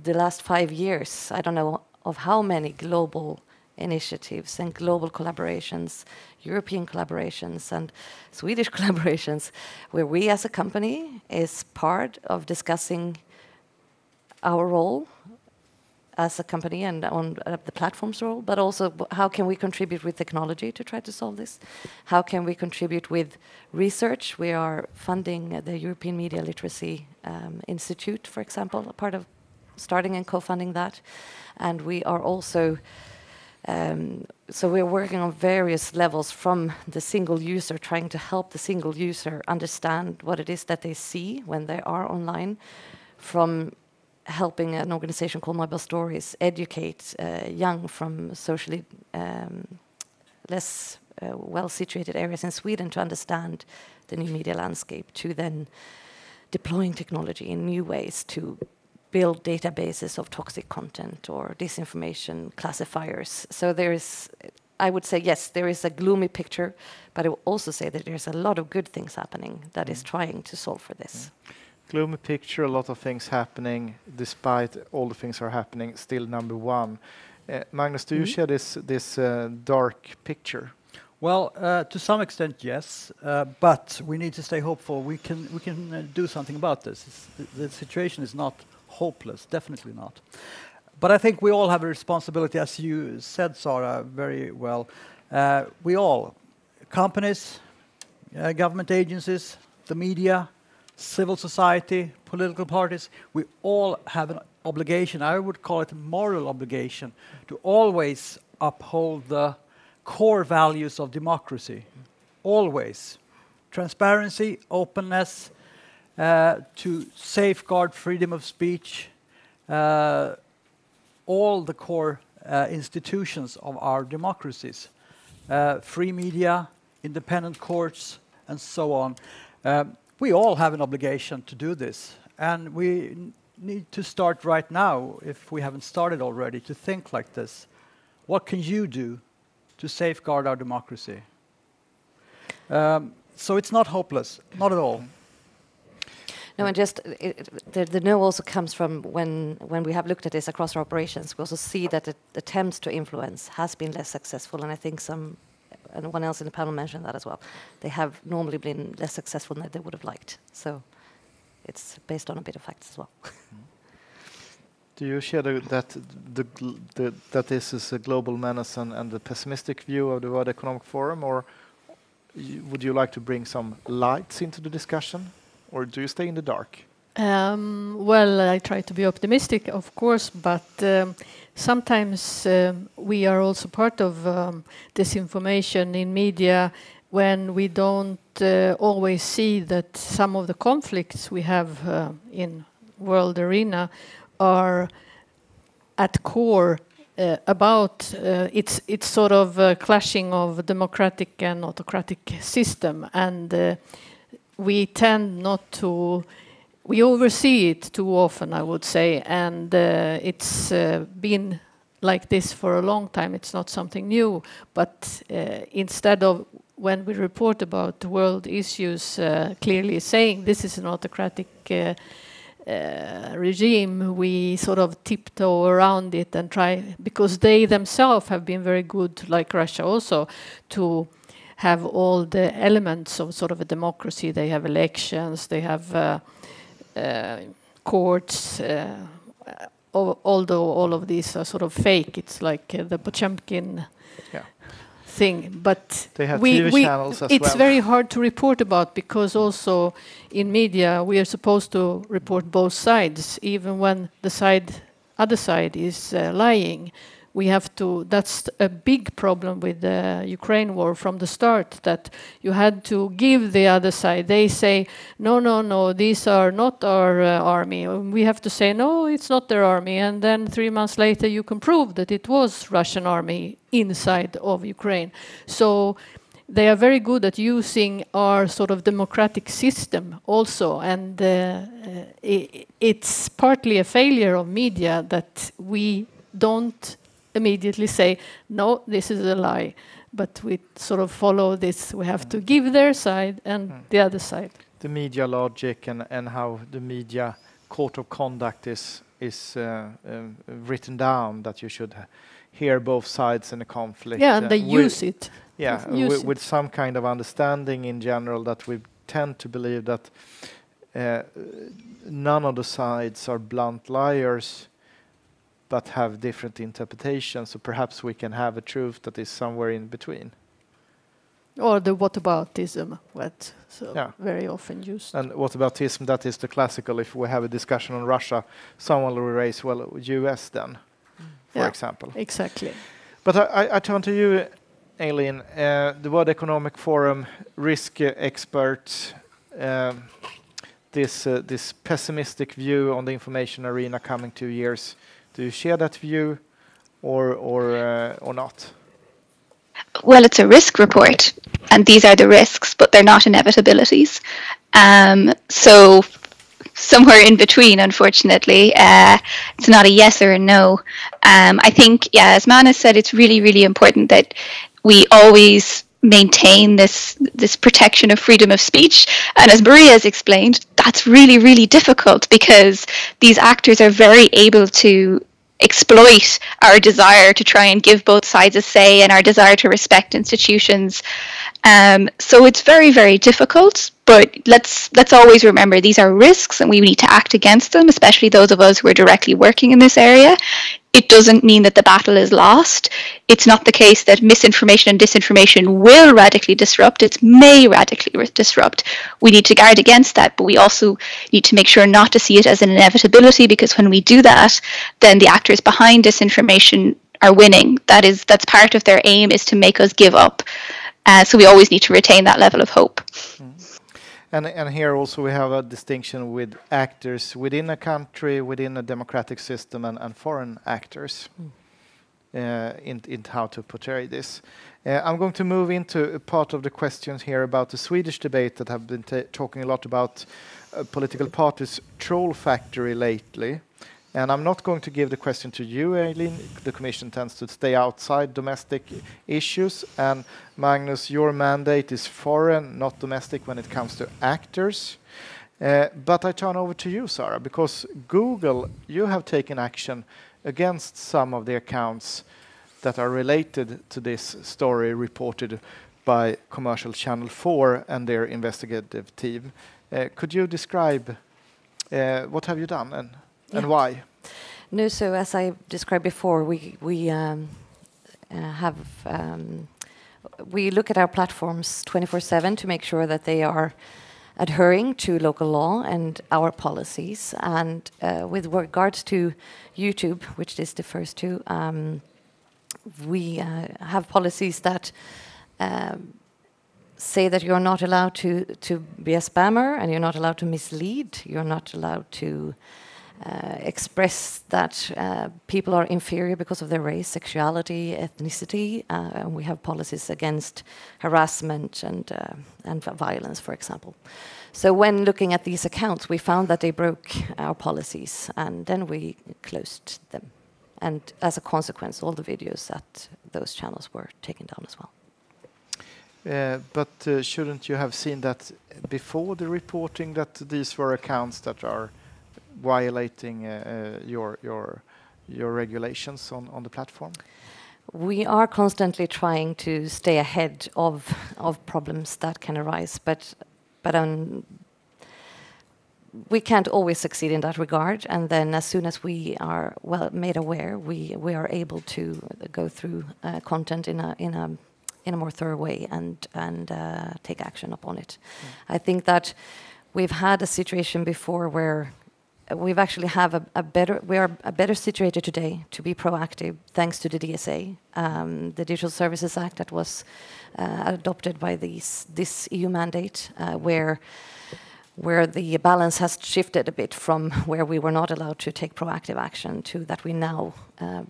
the last 5 years, I don't know of how many global initiatives and global collaborations, European collaborations and Swedish collaborations, where we as a company is part of discussing our role as a company and on the platform's role, but also how can we contribute with technology to try to solve this? How can we contribute with research? We are funding the European Media Literacy Institute, for example, a part of starting and co-funding that. And we are also, so we're working on various levels from the single user, trying to help the single user understand what it is that they see when they are online, from helping an organization called Mobile Stories educate young from socially less well-situated areas in Sweden to understand the new media landscape, to then deploying technology in new ways to build databases of toxic content or disinformation classifiers. So there is, I would say, yes, there is a gloomy picture, but I will also say that there's a lot of good things happening that is trying to solve for this. Gloomy picture, a lot of things happening. Despite all the things are happening, still number one. Magnus, do you share this dark picture? Well, to some extent, yes, but we need to stay hopeful. We can do something about this. The situation is not hopeless, definitely not. But I think we all have a responsibility, as you said, Sara, very well. We all, companies, government agencies, the media, civil society, political parties, we all have an obligation, I would call it a moral obligation, to always uphold the core values of democracy. Always. Transparency, openness, to safeguard freedom of speech, all the core institutions of our democracies. Free media, independent courts, and so on. We all have an obligation to do this, and we need to start right now, if we haven't started already, to think like this. What can you do to safeguard our democracy? So it's not hopeless, not at all. No, and just the no also comes from when we have looked at this across our operations, we also see that the attempts to influence has been less successful, and I think and one else in the panel mentioned that as well. They have normally been less successful than they would have liked. So it's based on a bit of facts as well. Do you share that this is a global menace and the pessimistic view of the World Economic Forum, or would you like to bring some lights into the discussion, or do you stay in the dark? Well, I try to be optimistic, of course, but sometimes we are also part of disinformation in media when we don't always see that some of the conflicts we have in world arena are at core about it's sort of clashing of democratic and autocratic system, and we tend not to. We oversee it too often, I would say, and it's been like this for a long time. It's not something new, but instead of when we report about world issues clearly saying this is an autocratic regime, we sort of tiptoe around it and try, because they themselves have been very good, like Russia also, to have all the elements of sort of a democracy. They have elections, they have courts, although all of these are sort of fake. It's like the Potemkin thing. But they have TV channels as it's well. very hard to report about, because also in media we are supposed to report both sides, even when the other side is lying. We have to. That's a big problem with the Ukraine war from the start, that you had to give the other side. They say, no, these are not our army. We have to say, no, it's not their army. And then 3 months later, you can prove that it was Russian army inside of Ukraine. So they are very good at using our sort of democratic system also. And it's partly a failure of media that we don't immediately say, no, this is a lie. But we sort of follow this. We have to give their side and the other side. The media logic and how the media code of conduct is written down, that you should hear both sides in a conflict. Yeah, and they use it. Yeah, with some kind of understanding in general, that we tend to believe that none of the sides are blunt liars, but have different interpretations. So perhaps we can have a truth that is somewhere in between. Or the whataboutism, that's very often used. And whataboutism, that is the classical, if we have a discussion on Russia, someone will raise, well, US then, for example. Exactly. But I turn to you, Eileen, the World Economic Forum risk expert, this pessimistic view on the information arena coming 2 years. Do you share that view or not? Well, it's a risk report, and these are the risks, but they're not inevitabilities. So somewhere in between, unfortunately, it's not a yes or a no. I think, as Magnus said, it's really, really important that we always maintain this protection of freedom of speech. And as Maria has explained, that's really, really difficult because these actors are very able to exploit our desire to try and give both sides a say and our desire to respect institutions. So it's very, very difficult, but let's always remember these are risks and we need to act against them, especially those of us who are directly working in this area. It doesn't mean that the battle is lost. It's not the case that misinformation and disinformation will radically disrupt. It may radically disrupt. We need to guard against that, but we also need to make sure not to see it as an inevitability, because when we do that, then the actors behind disinformation are winning. That's part of their aim, is to make us give up. So we always need to retain that level of hope. And here also we have a distinction with actors within a country, within a democratic system, and foreign actors in how to portray this. I'm going to move into a part of the questions here about the Swedish debate that have been talking a lot about political parties' troll factory lately. And I'm not going to give the question to you, Eileen. The Commission tends to stay outside domestic issues. And Magnus, your mandate is foreign, not domestic when it comes to actors. But I turn over to you, Sara, because Google, you have taken action against some of the accounts that are related to this story reported by commercial Channel 4 and their investigative team. Could you describe what have you done and why? No, so as I described before, we look at our platforms 24/7 to make sure that they are adhering to local law and our policies. And with regards to YouTube, which is the first two, we have policies that say that you're not allowed to be a spammer, and you're not allowed to mislead. You're not allowed to express that people are inferior because of their race, sexuality, ethnicity. And we have policies against harassment and violence, for example. So when looking at these accounts, we found that they broke our policies, and then we closed them. And as a consequence, all the videos at those channels were taken down as well. But shouldn't you have seen that before the reporting, that these were accounts that are violating your regulations on the platform? We are constantly trying to stay ahead of problems that can arise, but we can't always succeed in that regard. And then as soon as we are made aware, we are able to go through content in a more thorough way and take action upon it. I think that we've had a situation before where we've actually we are better situated today to be proactive thanks to the DSA, the Digital Services Act that was adopted by this EU mandate, where the balance has shifted a bit from where we were not allowed to take proactive action to that we now,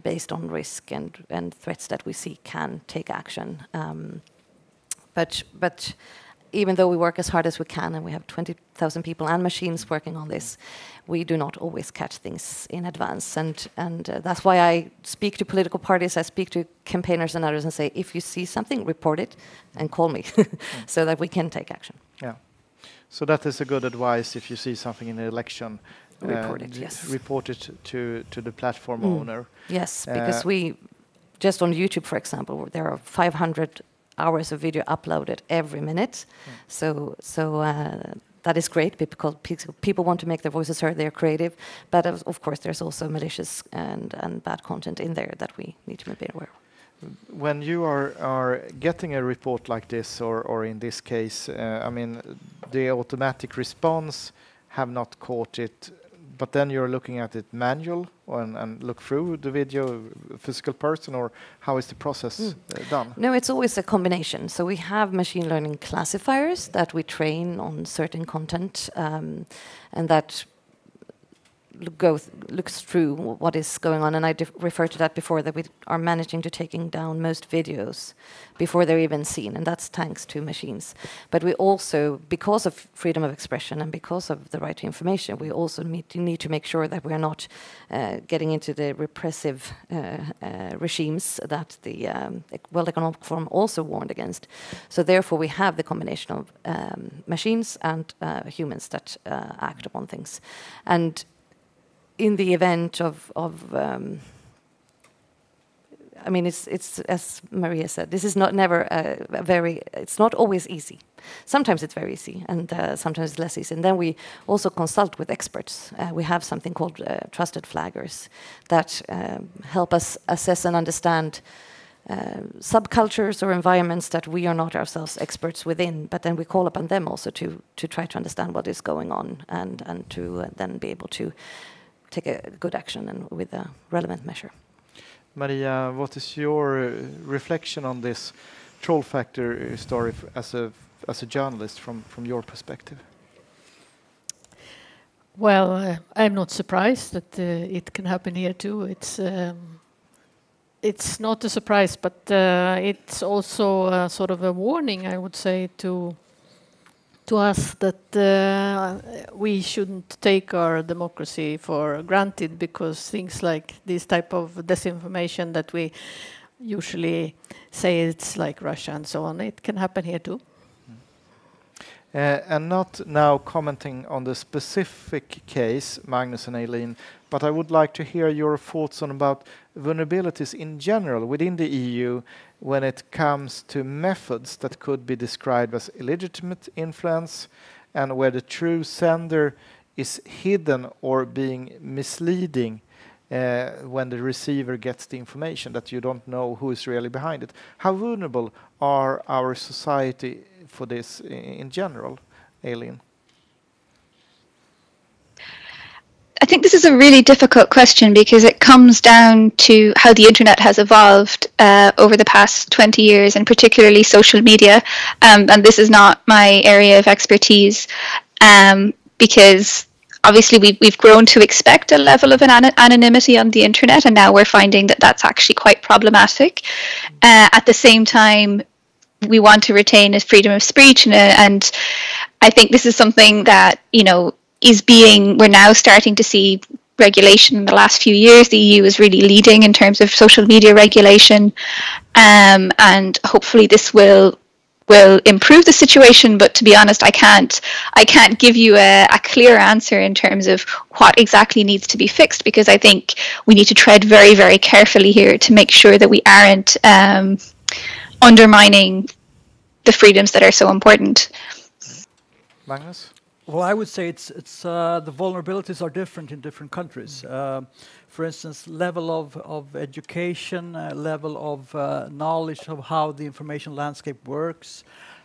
based on risk and threats that we see, can take action. But even though we work as hard as we can, and we have 20,000 people and machines working on this, we do not always catch things in advance. And that's why I speak to political parties, I speak to campaigners and others and say, if you see something, report it and call me so that we can take action. Yeah. So that is a good advice. If you see something in the election, report it, yes. Report it to the platform owner. Yes, because we, just on YouTube, for example, there are 500 hours of video uploaded every minute. So that is great because people want to make their voices heard, they're creative, but of course there's also malicious and bad content in there that we need to be aware of. When you are getting a report like this, or in this case, I mean, the automatic response have not caught it, but then you're looking at it manual and look through the video, physical person, or how is the process done? No, it's always a combination. So we have machine learning classifiers that we train on certain content, and that looks through what is going on, and I referred to that before, that we are managing to taking down most videos before they're even seen, and that's thanks to machines. But we also, because of freedom of expression and because of the right to information, we also need to make sure that we are not getting into the repressive regimes that the World Economic Forum also warned against. So therefore we have the combination of machines and humans that act upon things. And in the event of I mean, it's as Maria said, this is never it's not always easy. Sometimes it's very easy, and sometimes it's less easy. And then we also consult with experts. We have something called trusted flaggers that help us assess and understand subcultures or environments that we are not ourselves experts within, but then we call upon them also to try to understand what is going on and to then be able to take a good action and with a relevant measure. Maria, what is your reflection on this troll factor story as a journalist from your perspective? Well, I'm not surprised that it can happen here too. It's not a surprise, but it's also sort of a warning, I would say, to us that we shouldn't take our democracy for granted, because things like this type of disinformation that we usually say it's like Russia and so on, it can happen here too. And not now commenting on the specific case, Magnus and Eileen, but I would like to hear your thoughts on about vulnerabilities in general within the EU when it comes to methods that could be described as illegitimate influence, and where the true sender is hidden or being misleading when the receiver gets the information that you don't know who is really behind it. How vulnerable are our society for this in general, Eileen? I think this is a really difficult question because it comes down to how the internet has evolved over the past 20 years, and particularly social media. And this is not my area of expertise, because obviously we've grown to expect a level of anonymity on the internet, and now we're finding that that's actually quite problematic. At the same time, we want to retain a freedom of speech, and I think this is something that, we're now starting to see regulation in the last few years. The EU is really leading in terms of social media regulation, and hopefully this will improve the situation. But to be honest, I can't give you a clear answer in terms of what exactly needs to be fixed, because I think we need to tread very, very carefully here to make sure that we aren't undermining the freedoms that are so important. Magnus? Well, I would say it's the vulnerabilities are different in different countries. For instance, level of education, level of knowledge of how the information landscape works.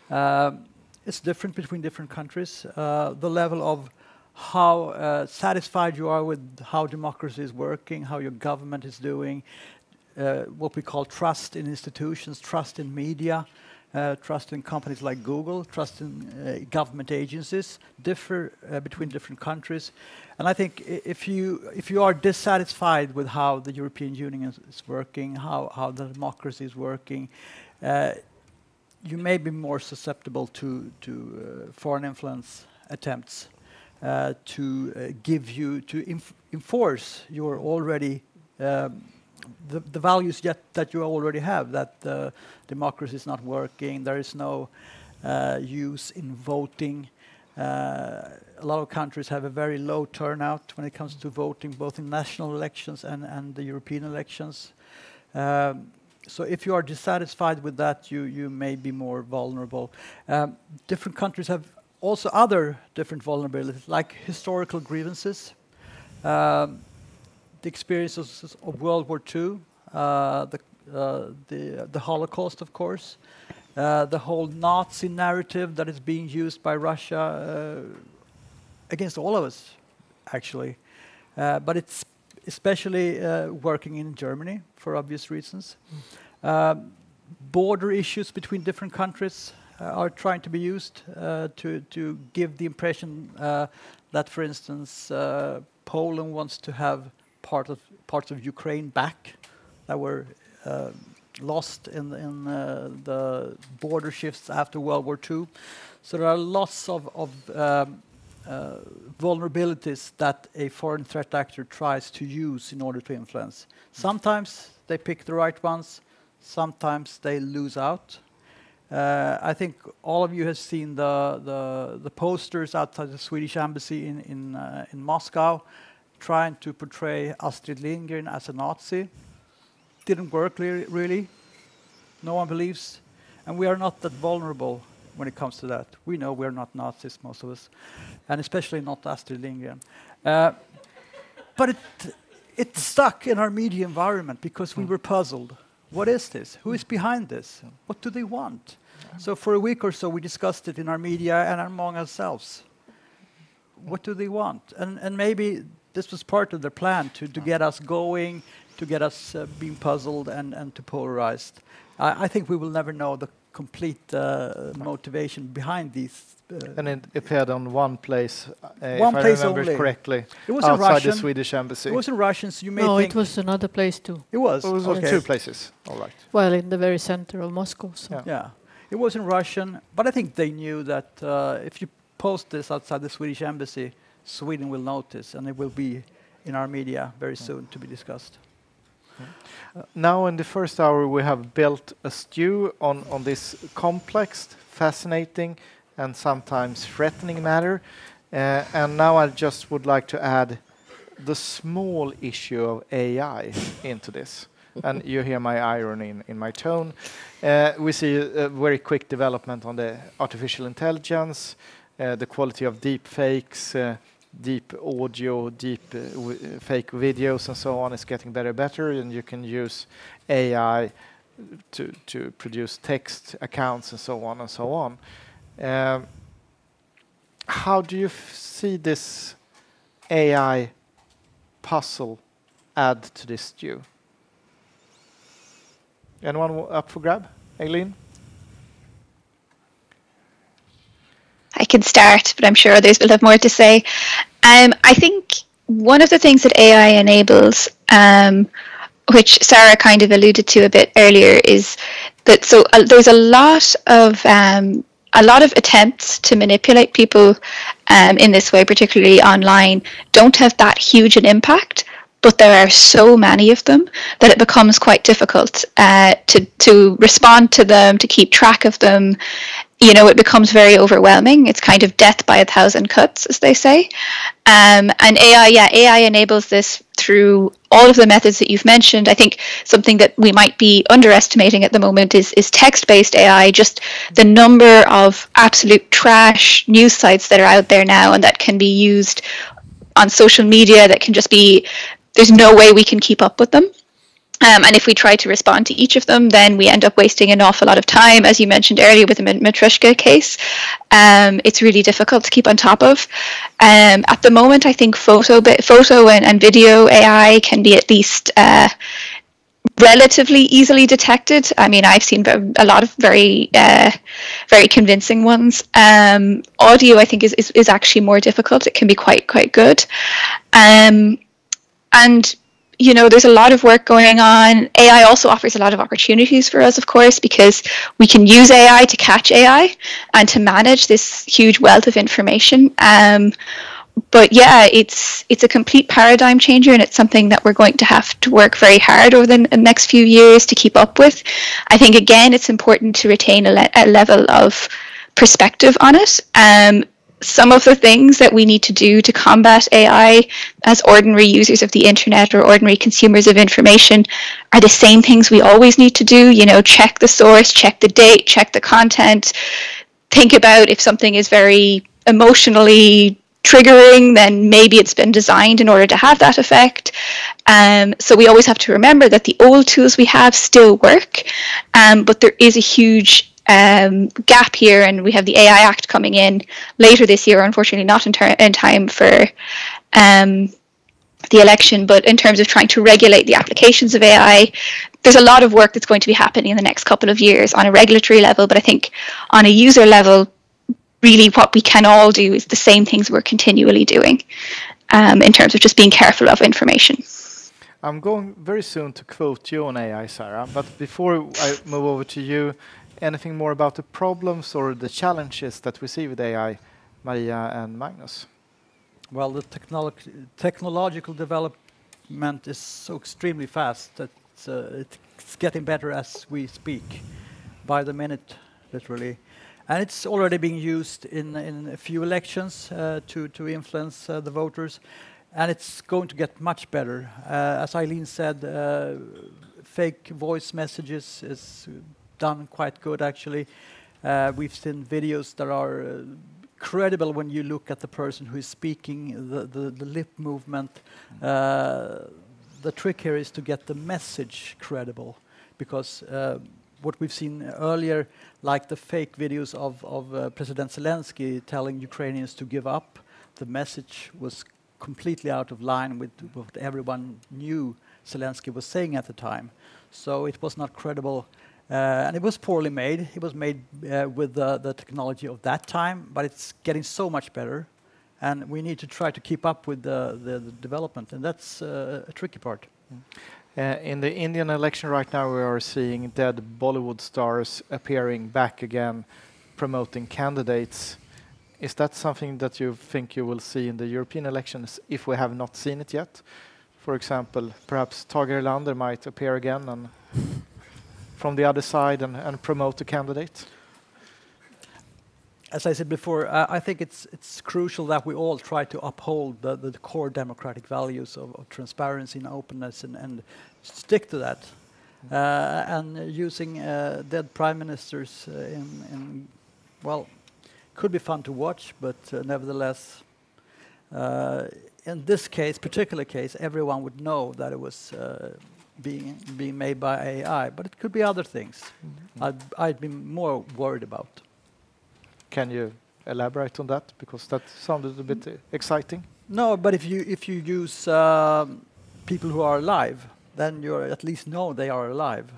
It's different between different countries. The level of how satisfied you are with how democracy is working, how your government is doing, what we call trust in institutions, trust in media, trust in companies like Google, trust in government agencies, differ between different countries. And I think if you are dissatisfied with how the European Union is working, how the democracy is working, you may be more susceptible to foreign influence attempts to give you, to enforce your already the values that you already have, that democracy is not working, there is no use in voting. A lot of countries have a very low turnout when it comes to voting, both in national elections and the European elections. So if you are dissatisfied with that, you may be more vulnerable. Different countries have also other different vulnerabilities, like historical grievances, the experiences of World War II, the Holocaust, of course, the whole Nazi narrative that is being used by Russia against all of us, actually. But it's especially working in Germany for obvious reasons. Border issues between different countries are trying to be used to give the impression that, for instance, Poland wants to have parts of Ukraine back that were lost in the border shifts after World War II. So there are lots of vulnerabilities that a foreign threat actor tries to use in order to influence. Sometimes they pick the right ones, sometimes they lose out. I think all of you have seen the posters outside the Swedish embassy in Moscow trying to portray Astrid Lindgren as a Nazi. Didn't work really. No one believes. And we are not that vulnerable when it comes to that. We know we're not Nazis, most of us, and especially not Astrid Lindgren. But it stuck in our media environment because we were puzzled. What is this? Who is behind this? What do they want? So for a week or so, we discussed it in our media and among ourselves. What do they want? And maybe this was part of their plan to get us going, to get us being puzzled and to polarized. I think we will never know the complete motivation behind these. And it appeared on one place, one if place I remember only. Correctly, It was in outside Russian. the Swedish embassy. It was in Russian, so you may No, think... it was another place too. It was? It was on Okay. 2 places. All right. Well, in the very center of Moscow. So. Yeah. Yeah, it was in Russian, but I think they knew that if you post this outside the Swedish embassy, Sweden will notice, and it will be in our media very soon to be discussed. Now in the first hour we have built a stew on this complex, fascinating and sometimes threatening matter. And now I just would like to add the small issue of AI into this. And you hear my irony in my tone. We see a very quick development on the artificial intelligence, the quality of deep fakes, deep audio, deep fake videos and so on is getting better and better, and you can use AI to produce text accounts and so on and so on. How do you see this AI puzzle add to this stew? Anyone up for grab? Eileen? I can start, but I'm sure others will have more to say. I think one of the things that AI enables, which Sara kind of alluded to a bit earlier, is that there's a lot of attempts to manipulate people in this way, particularly online, don't have that huge an impact. But there are so many of them that it becomes quite difficult to respond to them, to keep track of them. You know, it becomes very overwhelming. It's kind of death by 1,000 cuts, as they say. And AI enables this through all of the methods that you've mentioned. I think something that we might be underestimating at the moment is text-based AI, just the number of absolute trash news sites that are out there now and that can be used on social media that can just be, there's no way we can keep up with them. And if we try to respond to each of them, then we end up wasting an awful lot of time, as you mentioned earlier with the Matryoshka case. It's really difficult to keep on top of. At the moment, I think photo and video AI can be at least relatively easily detected. I mean, I've seen a lot of very convincing ones. Audio, I think, is actually more difficult. It can be quite good. And you know, there's a lot of work going on. AI also offers a lot of opportunities for us, of course, because we can use AI to catch AI and to manage this huge wealth of information. But yeah, it's a complete paradigm changer, and it's something that we're going to have to work very hard over the next few years to keep up with. I think, again, it's important to retain a level of perspective on it. Some of the things that we need to do to combat AI as ordinary users of the internet or ordinary consumers of information are the same things we always need to do. You know, check the source, check the date, check the content, think about if something is very emotionally triggering, then maybe it's been designed in order to have that effect. So we always have to remember that the old tools we have still work, but there is a huge gap here, and we have the AI Act coming in later this year, unfortunately not in time for the election, but in terms of trying to regulate the applications of AI, there's a lot of work that's going to be happening in the next couple of years on a regulatory level, but I think on a user level, really what we can all do is the same things we're continually doing in terms of just being careful of information. I'm going very soon to quote you on AI, Sara, but before I move over to you, anything more about the problems or the challenges that we see with AI, Maria and Magnus? Well, the technological development is so extremely fast that it's getting better as we speak, by the minute, literally. And it's already being used in a few elections to influence the voters, and it's going to get much better. As Eileen said, fake voice messages is done quite good, actually. We've seen videos that are credible when you look at the person who is speaking, the lip movement. The trick here is to get the message credible, because what we've seen earlier, like the fake videos of President Zelensky telling Ukrainians to give up, the message was completely out of line with what everyone knew Zelensky was saying at the time. So it was not credible. And it was poorly made. It was made with the technology of that time, but it's getting so much better. And we need to try to keep up with the development, and that's a tricky part. In the Indian election right now, we are seeing dead Bollywood stars appearing back again, promoting candidates. Is that something that you think you will see in the European elections if we have not seen it yet? For example, perhaps Tage Erlander might appear again and from the other side and promote a candidate? As I said before, I think it's crucial that we all try to uphold the core democratic values of transparency and openness and stick to that. And using dead prime ministers well, could be fun to watch, but nevertheless, in this particular case, everyone would know that it was being made by AI, but it could be other things. I'd be more worried about. Can you elaborate on that? Because that sounded a bit exciting. No, but if you use people who are alive, then you at least know they are alive,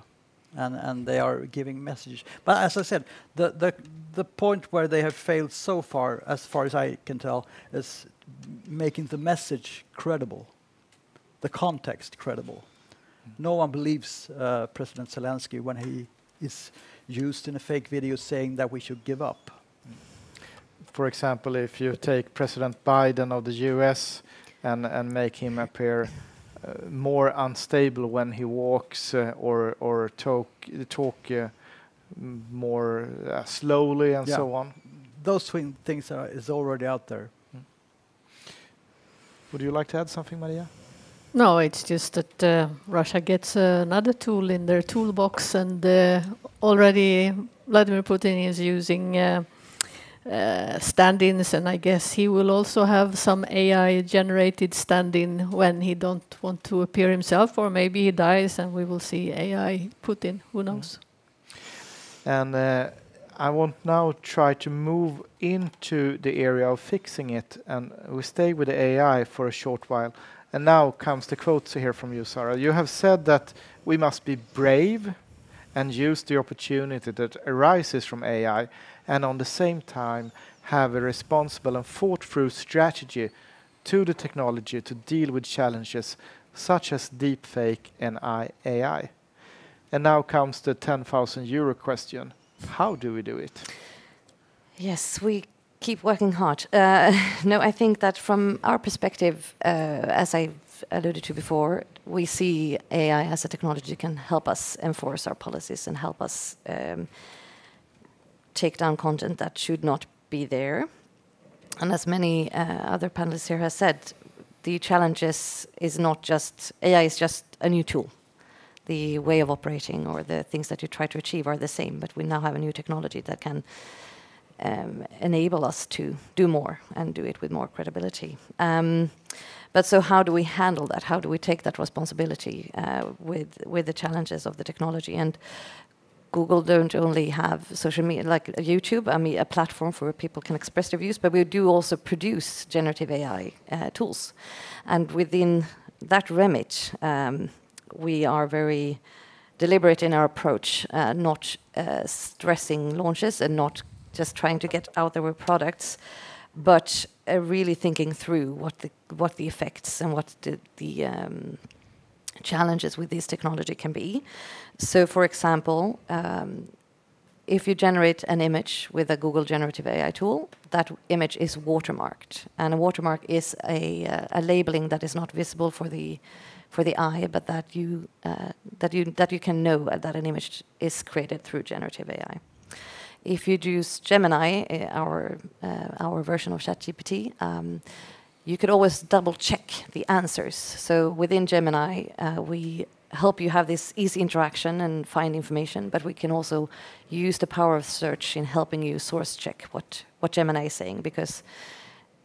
and they are giving messages. But as I said, the point where they have failed so far as I can tell, is making the message credible, the context credible. No one believes President Zelensky when he is used in a fake video saying that we should give up. For example, if you take President Biden of the US and make him appear more unstable when he walks or talk more slowly and so on. Those things is already out there. Would you like to add something, Maria? No, it's just that Russia gets another tool in their toolbox, and already Vladimir Putin is using stand-ins, and I guess he will also have some AI-generated stand-in when he don't want to appear himself, or maybe he dies and we will see AI Putin, who knows. And I want now try to move into the area of fixing it, and we stay with the AI for a short while. And now comes the quote here from you, Sara. You have said that we must be brave and use the opportunity that arises from AI, and on the same time have a responsible and thought-through strategy to the technology to deal with challenges such as deepfake and AI. And now comes the 10,000 euro question. How do we do it? Yes, we keep working hard. No, I think that from our perspective, as I've alluded to before, we see AI as a technology that can help us enforce our policies and help us take down content that should not be there. And as many other panelists here have said, the challenges is not just, AI is just a new tool. The way of operating or the things that you try to achieve are the same, but we now have a new technology that can enable us to do more and do it with more credibility. But so how do we handle that? How do we take that responsibility with the challenges of the technology? And Google don't only have social media like YouTube, a platform where people can express their views, but we do also produce generative AI tools. And within that remit, we are very deliberate in our approach, not stressing launches and not just trying to get out there with products, but really thinking through what the effects and what the challenges with this technology can be. So, for example, if you generate an image with a Google generative AI tool, that image is watermarked, and a watermark is a labeling that is not visible for the eye, but that you can know that an image is created through generative AI. If you use Gemini, our version of ChatGPT, you could always double check the answers. So within Gemini, we help you have this easy interaction and find information, but we can also use the power of search in helping you source check what Gemini is saying, because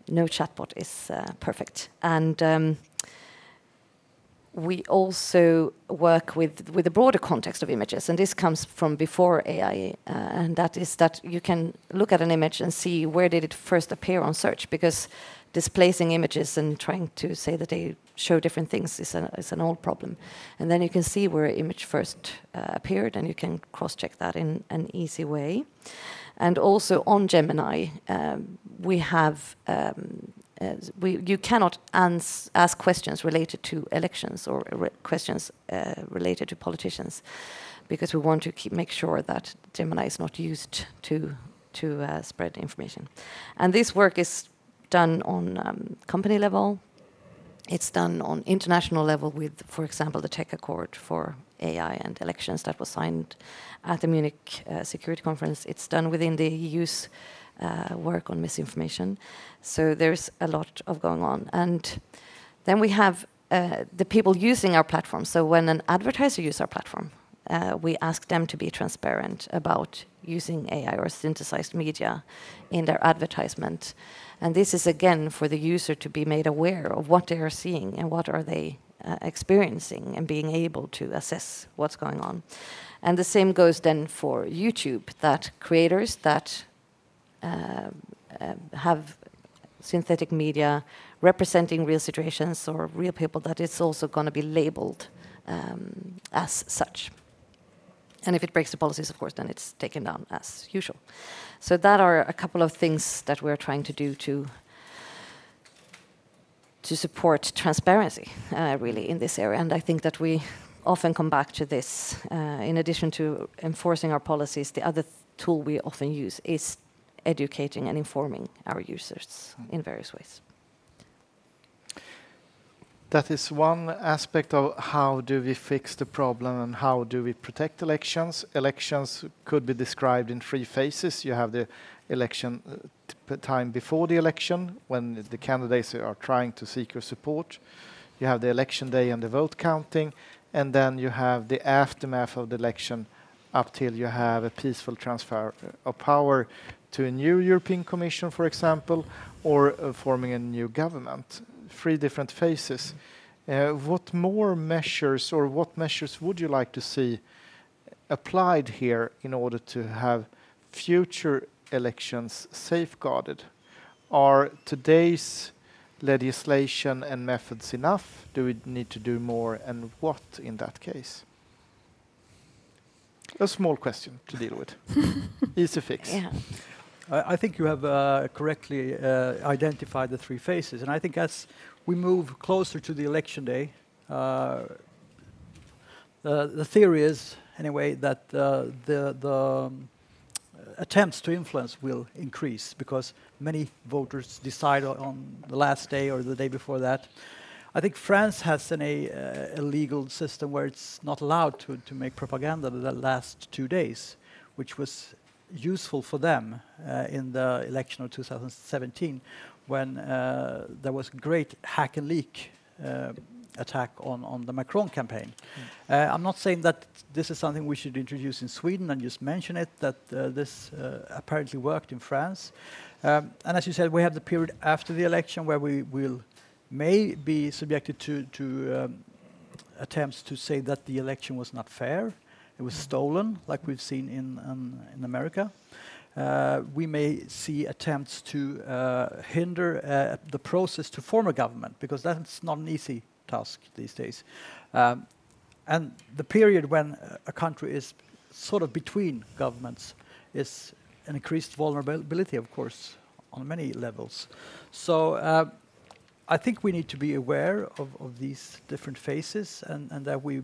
no chatbot is perfect. And we also work with the broader context of images, and this comes from before AI, and that is that you can look at an image and see where did it first appear on search, because displacing images and trying to say that they show different things is an old problem. And then you can see where an image first appeared, and you can cross-check that in an easy way. And also on Gemini, we have you cannot ask questions related to elections or questions related to politicians, because we want to make sure that Gemini is not used to spread information. And this work is done on company level. It's done on international level with, for example, the Tech Accord for AI and elections that was signed at the Munich Security Conference. It's done within the EU's work on misinformation. So there's a lot of going on. And then we have the people using our platform. So when an advertiser uses our platform, we ask them to be transparent about using AI or synthesized media in their advertisement. And this is, again, for the user to be made aware of what they are seeing and what are they experiencing, and being able to assess what's going on. And the same goes then for YouTube, that creators that have synthetic media representing real situations or real people, that it's also going to be labeled as such. And if it breaks the policies, of course, then it's taken down as usual. So that are a couple of things that we're trying to do to support transparency, really, in this area. And I think that we often come back to this. In addition to enforcing our policies, the other tool we often use is educating and informing our users in various ways. That is one aspect of how do we fix the problem and how do we protect elections. Elections could be described in three phases. You have the election time before the election, when the candidates are trying to seek your support. You have the election day and the vote counting, and then you have the aftermath of the election up till you have a peaceful transfer of power to a new European Commission, for example, or forming a new government. Three different phases. What more measures, or what measures would you like to see applied here in order to have future elections safeguarded? Are today's legislation and methods enough? Do we need to do more, and what in that case? A small question to deal with. Easy fix. Yeah. I think you have correctly identified the three phases, and I think as we move closer to the election day, the theory is, anyway, that the attempts to influence will increase, because many voters decide on the last day or the day before that. I think France has a legal system where it's not allowed to make propaganda the last 2 days, which was useful for them in the election of 2017, when there was great hack and leak attack on the Macron campaign. I'm not saying that this is something we should introduce in Sweden and just mention it, that this apparently worked in France. And as you said, we have the period after the election where we may be subjected to attempts to say that the election was not fair, it was stolen, like we've seen in America. We may see attempts to hinder the process to form a government, because that's not an easy task these days. And the period when a country is sort of between governments is an increased vulnerability, of course, on many levels. So I think we need to be aware of these different phases, and that we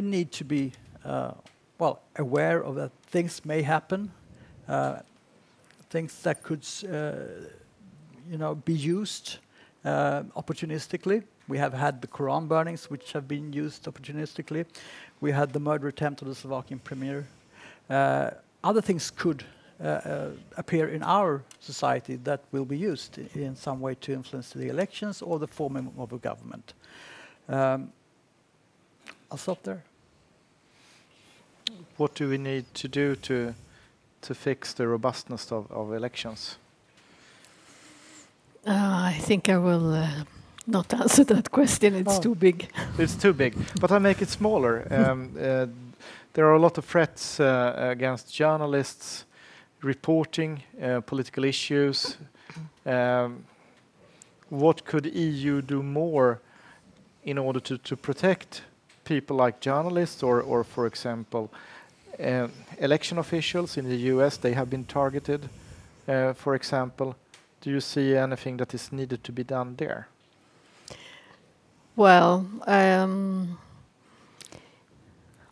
need to be aware of that things may happen, things that could be used opportunistically. We have had the Quran burnings, which have been used opportunistically. We had the murder attempt of the Slovakian premier. Other things could appear in our society that will be used in some way to influence the elections or the forming of a government. I'll stop there. What do we need to do to fix the robustness of elections? I think I will not answer that question. It's too big. It's too big. But I'll make it smaller. There are a lot of threats against journalists, reporting political issues. What could EU do more in order to protect people like journalists or for example, election officials in the US? They have been targeted, for example. Do you see anything that is needed to be done there? Well,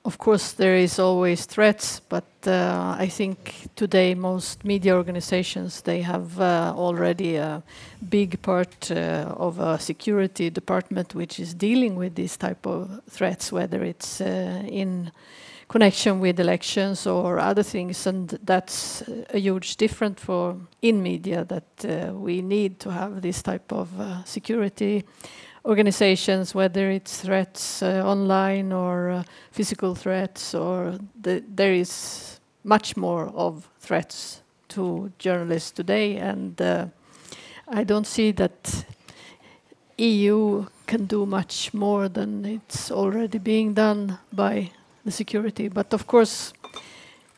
of course there is always threats, but I think today most media organizations, they have already a big part of a security department which is dealing with this type of threats, whether it's in connection with elections or other things, and that's a huge difference in media, that we need to have this type of security organizations, whether it's threats online or physical threats, or there is much more of threats to journalists today, and I don't see that EU can do much more than it's already being done by the security. But of course,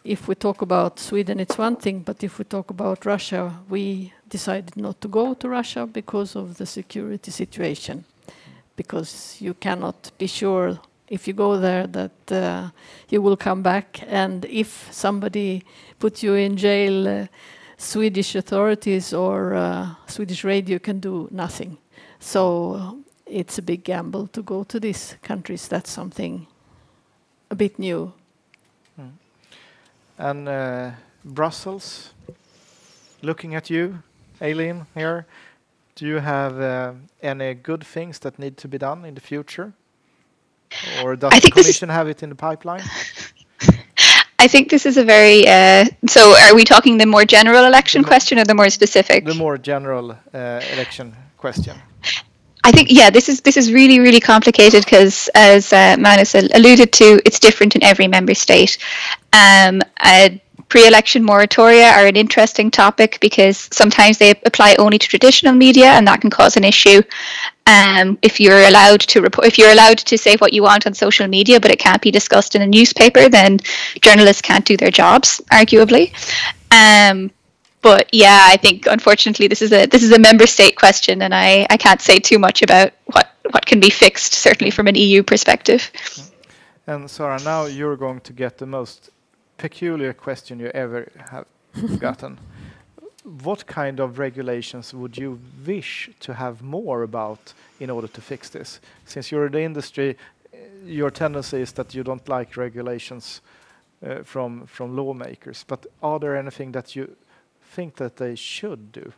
if we talk about Sweden, it's one thing, but if we talk about Russia, we decided not to go to Russia because of the security situation. Because you cannot be sure if you go there that you will come back, and if somebody puts you in jail, Swedish authorities or Swedish radio can do nothing. So it's a big gamble to go to these countries. That's something a bit new. And Brussels, looking at you, Eileen, here, do you have any good things that need to be done in the future? Or does the Commission have it in the pipeline? I think this is a very... so are we talking the more general election question or the more specific? The more general election question. I think, yeah, this is really, really complicated because, as Magnus alluded to, it's different in every member state. Pre-election moratoria are an interesting topic because sometimes they apply only to traditional media, and that can cause an issue. If you're allowed to say what you want on social media, but it can't be discussed in a newspaper, then journalists can't do their jobs, arguably. But yeah, I think unfortunately this is a member state question, and I can't say too much about what can be fixed, certainly from an EU perspective. And Sara, now you're going to get the most peculiar question you ever have gotten. What kind of regulations would you wish to have more about in order to fix this? Since you're in the industry, your tendency is that you don't like regulations from lawmakers. But are there anything that you think that they should do?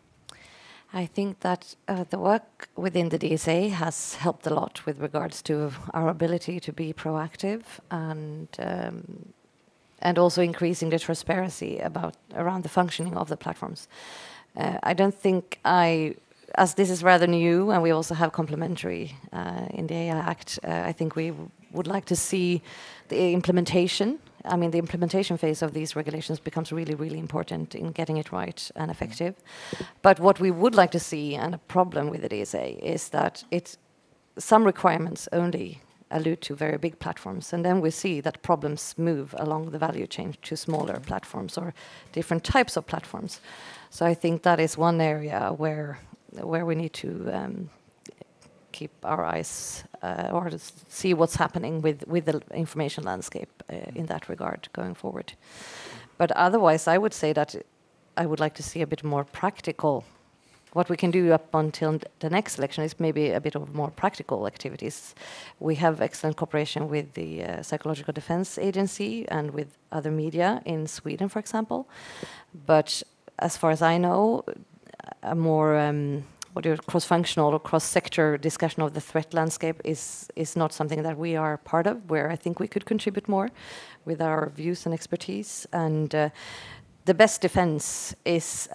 I think that the work within the DSA has helped a lot with regards to our ability to be proactive and also increasing the transparency around the functioning of the platforms. I don't think I as this is rather new, and we also have complementary in the AI Act, I think we would like to see the implementation. I mean, the implementation phase of these regulations becomes really, really important in getting it right and effective. But what we would like to see, and a problem with the DSA, is that some requirements only allude to very big platforms, and then we see that problems move along the value chain to smaller platforms or different types of platforms. So I think that is one area where we need to keep our eyes or see what's happening with the information landscape in that regard going forward. But otherwise, I would say that I would like to see a bit more practical. What we can do up until the next election is maybe a bit of more practical activities. We have excellent cooperation with the Psychological Defense Agency and with other media in Sweden, for example. But as far as I know, a more cross-functional or cross-sector discussion of the threat landscape is not something that we are part of, where I think we could contribute more with our views and expertise. And the best defense is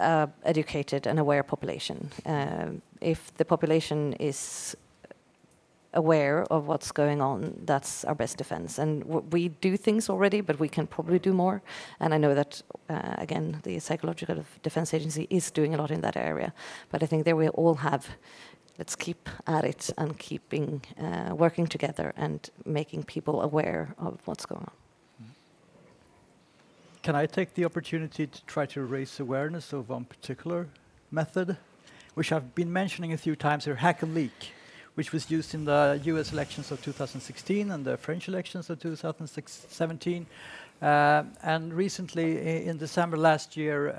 educated and aware population. If the population is aware of what's going on, that's our best defense. And we do things already, but we can probably do more. And I know that, again, the Psychological Defense Agency is doing a lot in that area. But I think there we all have, let's keep at it and keeping working together and making people aware of what's going on. Can I take the opportunity to try to raise awareness of one particular method, which I've been mentioning a few times here, hack and leak, which was used in the US elections of 2016 and the French elections of 2017. And recently, in December last year,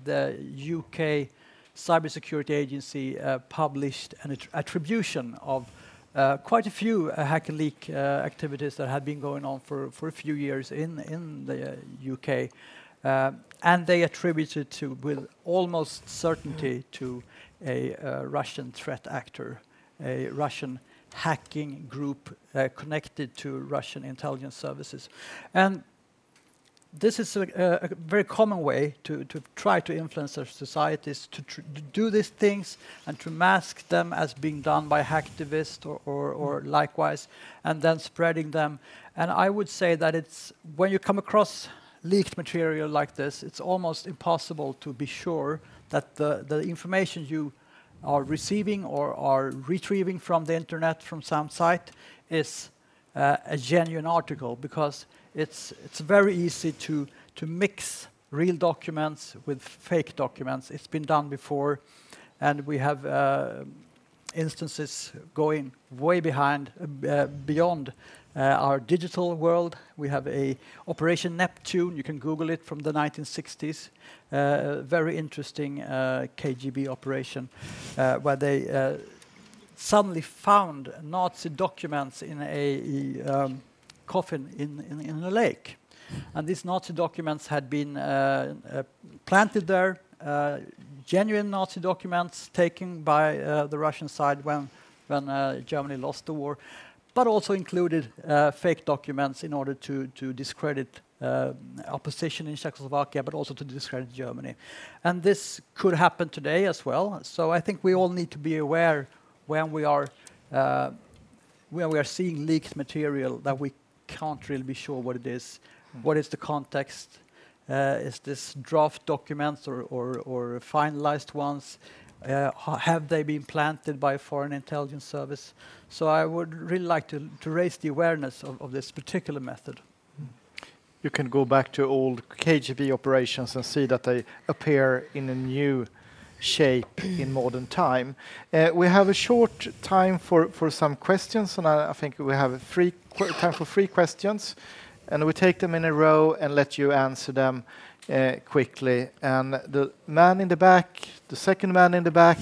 the UK Cybersecurity Agency published an attribution of quite a few hack and leak activities that had been going on for a few years in the UK. And they attributed to, with almost certainty, to a Russian threat actor, a Russian hacking group connected to Russian intelligence services. And this is a very common way to try to influence our societies, to do these things and to mask them as being done by hacktivists or likewise, and then spreading them. And I would say that it's, when you come across leaked material like this, it's almost impossible to be sure that the information you are receiving or are retrieving from the internet from some site is a genuine article, because it's very easy to mix real documents with fake documents. It's been done before, and we have instances going way beyond our digital world. We have a Operation Neptune. You can Google it, from the 1960s. Very interesting KGB operation where they suddenly found Nazi documents in a coffin in a lake. And these Nazi documents had been planted there, genuine Nazi documents taken by the Russian side when Germany lost the war, but also included fake documents in order to discredit opposition in Czechoslovakia, but also to discredit Germany. And this could happen today as well. So I think we all need to be aware when we are seeing leaked material that we can't really be sure what it is. What is the context? Is this draft documents or finalized ones? Have they been planted by a foreign intelligence service? So I would really like to raise the awareness of this particular method. You can go back to old KGB operations and see that they appear in a new shape in modern time. We have a short time for some questions, and I think we have time for 3 questions, and we take them in a row and let you answer them quickly. And the man in the back, the second man in the back,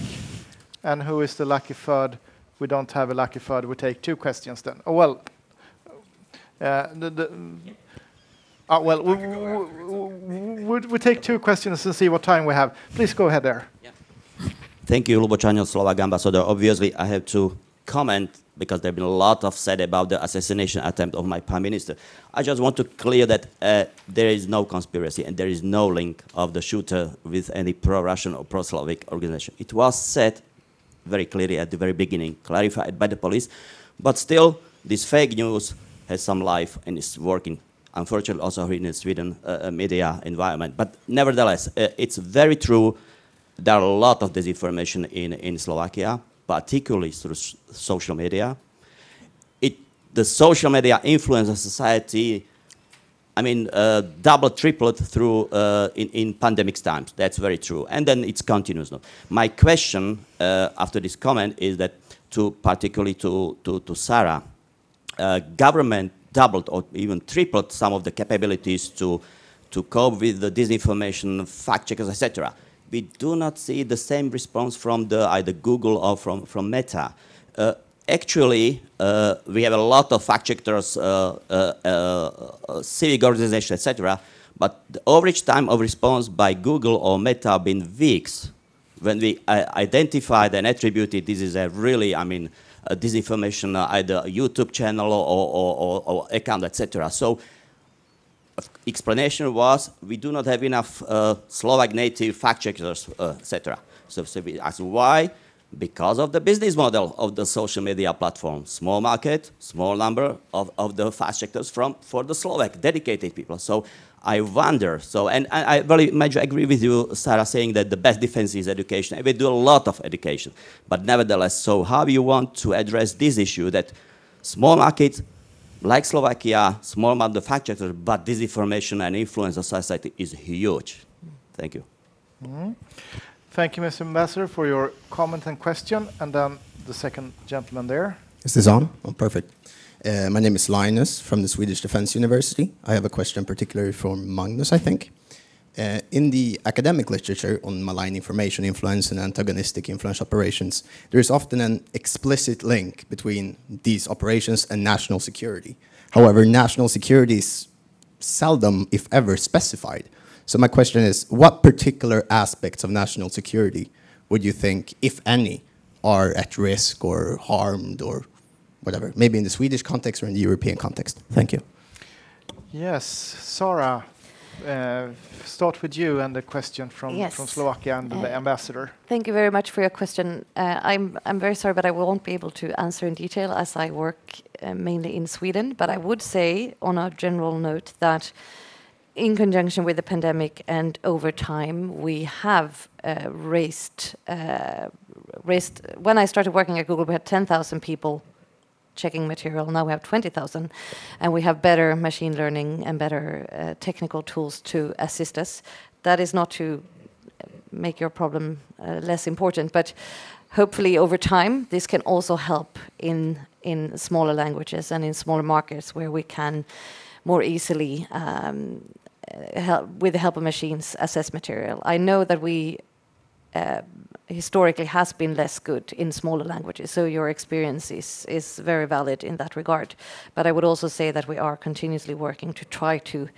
and who is the lucky third? We don't have a lucky third. We take 2 questions then. Oh, well. We take 2 questions and see what time we have. Please go ahead there. Yeah. Thank you, Lubočanil, Slovak ambassador. Obviously, I have to comment, because there have been a lot of said about the assassination attempt of my prime minister. I just want to clear that there is no conspiracy and there is no link of the shooter with any pro-Russian or pro-Slavic organization. It was said very clearly at the very beginning, clarified by the police. But still, this fake news has some life and is working, unfortunately, also here in the Sweden media environment. But nevertheless, it's very true. There are a lot of disinformation in Slovakia, particularly through social media. The social media influences society, I mean, double, tripled through in pandemic times. That's very true. And then it's continuous. My question after this comment is that, particularly to Sara, government doubled or even tripled some of the capabilities to cope with the disinformation, fact checkers, etc. We do not see the same response from either Google or from Meta. Actually, we have a lot of fact checkers, civic organizations, etc. But the average time of response by Google or Meta have been weeks. When we identified and attributed this is a really, I mean, disinformation, either a YouTube channel or account, etc. So, explanation was we do not have enough Slovak native fact checkers, etc. So we asked why. Because of the business model of the social media platform. Small market, small number of the fact checkers for the Slovak dedicated people. So I wonder, and I very much agree with you, Sara, saying that the best defense is education. We do a lot of education. But nevertheless, so how do you want to address this issue that small market, like Slovakia, small amount of fact checkers, but disinformation and influence of society is huge. Thank you. Mm-hmm. Thank you, Mr. Ambassador, for your comment and question. And then the second gentleman there. Is this on? Oh, perfect. My name is Linus from the Swedish Defense University. I have a question particularly for Magnus, I think. In the academic literature on malign information, influence, and antagonistic influence operations, there is often an explicit link between these operations and national security. However, national security is seldom, if ever, specified. So my question is, what particular aspects of national security would you think, if any, are at risk or harmed or whatever, maybe in the Swedish context or in the European context? Thank you. Yes, Sara, start with you and the question from Slovakia and the ambassador. Thank you very much for your question. I'm very sorry, but I won't be able to answer in detail as I work mainly in Sweden. But I would say, on a general note, that in conjunction with the pandemic and over time, we have raised. When I started working at Google, we had 10,000 people checking material. Now we have 20,000, and we have better machine learning and better technical tools to assist us. That is not to make your problem less important, but hopefully over time, this can also help in smaller languages and in smaller markets where we can more easily, with the help of machines, assess material. I know that we historically has been less good in smaller languages, so your experience is very valid in that regard. But I would also say that we are continuously working to try to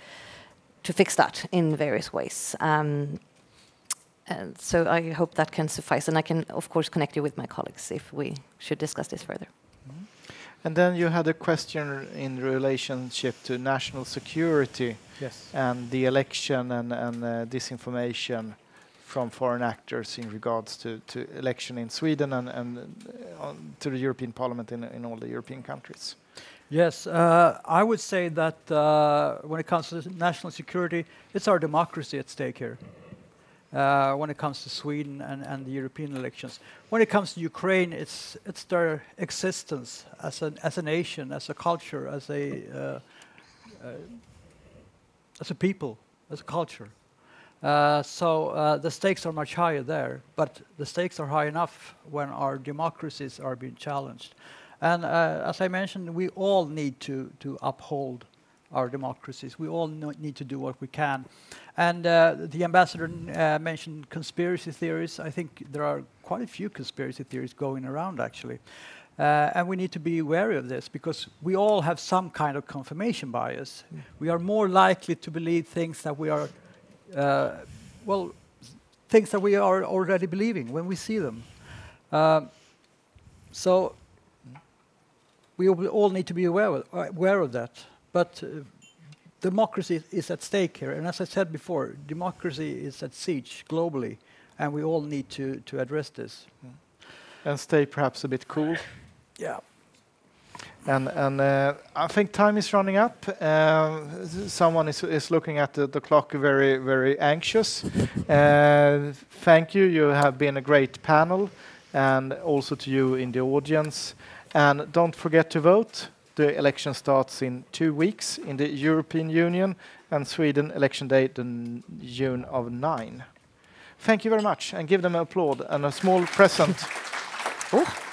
fix that in various ways. And so I hope that can suffice, and I can, of course, connect you with my colleagues if we should discuss this further. And then you had a question in relationship to national security. Yes. And the election and disinformation from foreign actors in regards to election in Sweden and to the European Parliament in all the European countries. Yes, I would say that when it comes to national security, it's our democracy at stake here. When it comes to Sweden and the European elections. When it comes to Ukraine, it's their existence as a nation, as a culture, as a people, as a culture. So the stakes are much higher there, but the stakes are high enough when our democracies are being challenged. And as I mentioned, we all need to uphold our democracies. We all need to do what we can. And the ambassador mentioned conspiracy theories. I think there are quite a few conspiracy theories going around, actually. And we need to be wary of this because we all have some kind of confirmation bias. We are more likely to believe things that we are, things that we are already believing when we see them. So we all need to be aware of that. But democracy is at stake here. And as I said before, democracy is at siege globally, and we all need to address this. and stay perhaps a bit cool. Yeah. And I think time is running up. Someone is looking at the clock very, very anxious. Thank you. You have been a great panel, and also to you in the audience. And don't forget to vote. The election starts in 2 weeks in the European Union, and Sweden election date in June of 9. Thank you very much, and give them an applaud and a small present. Oh.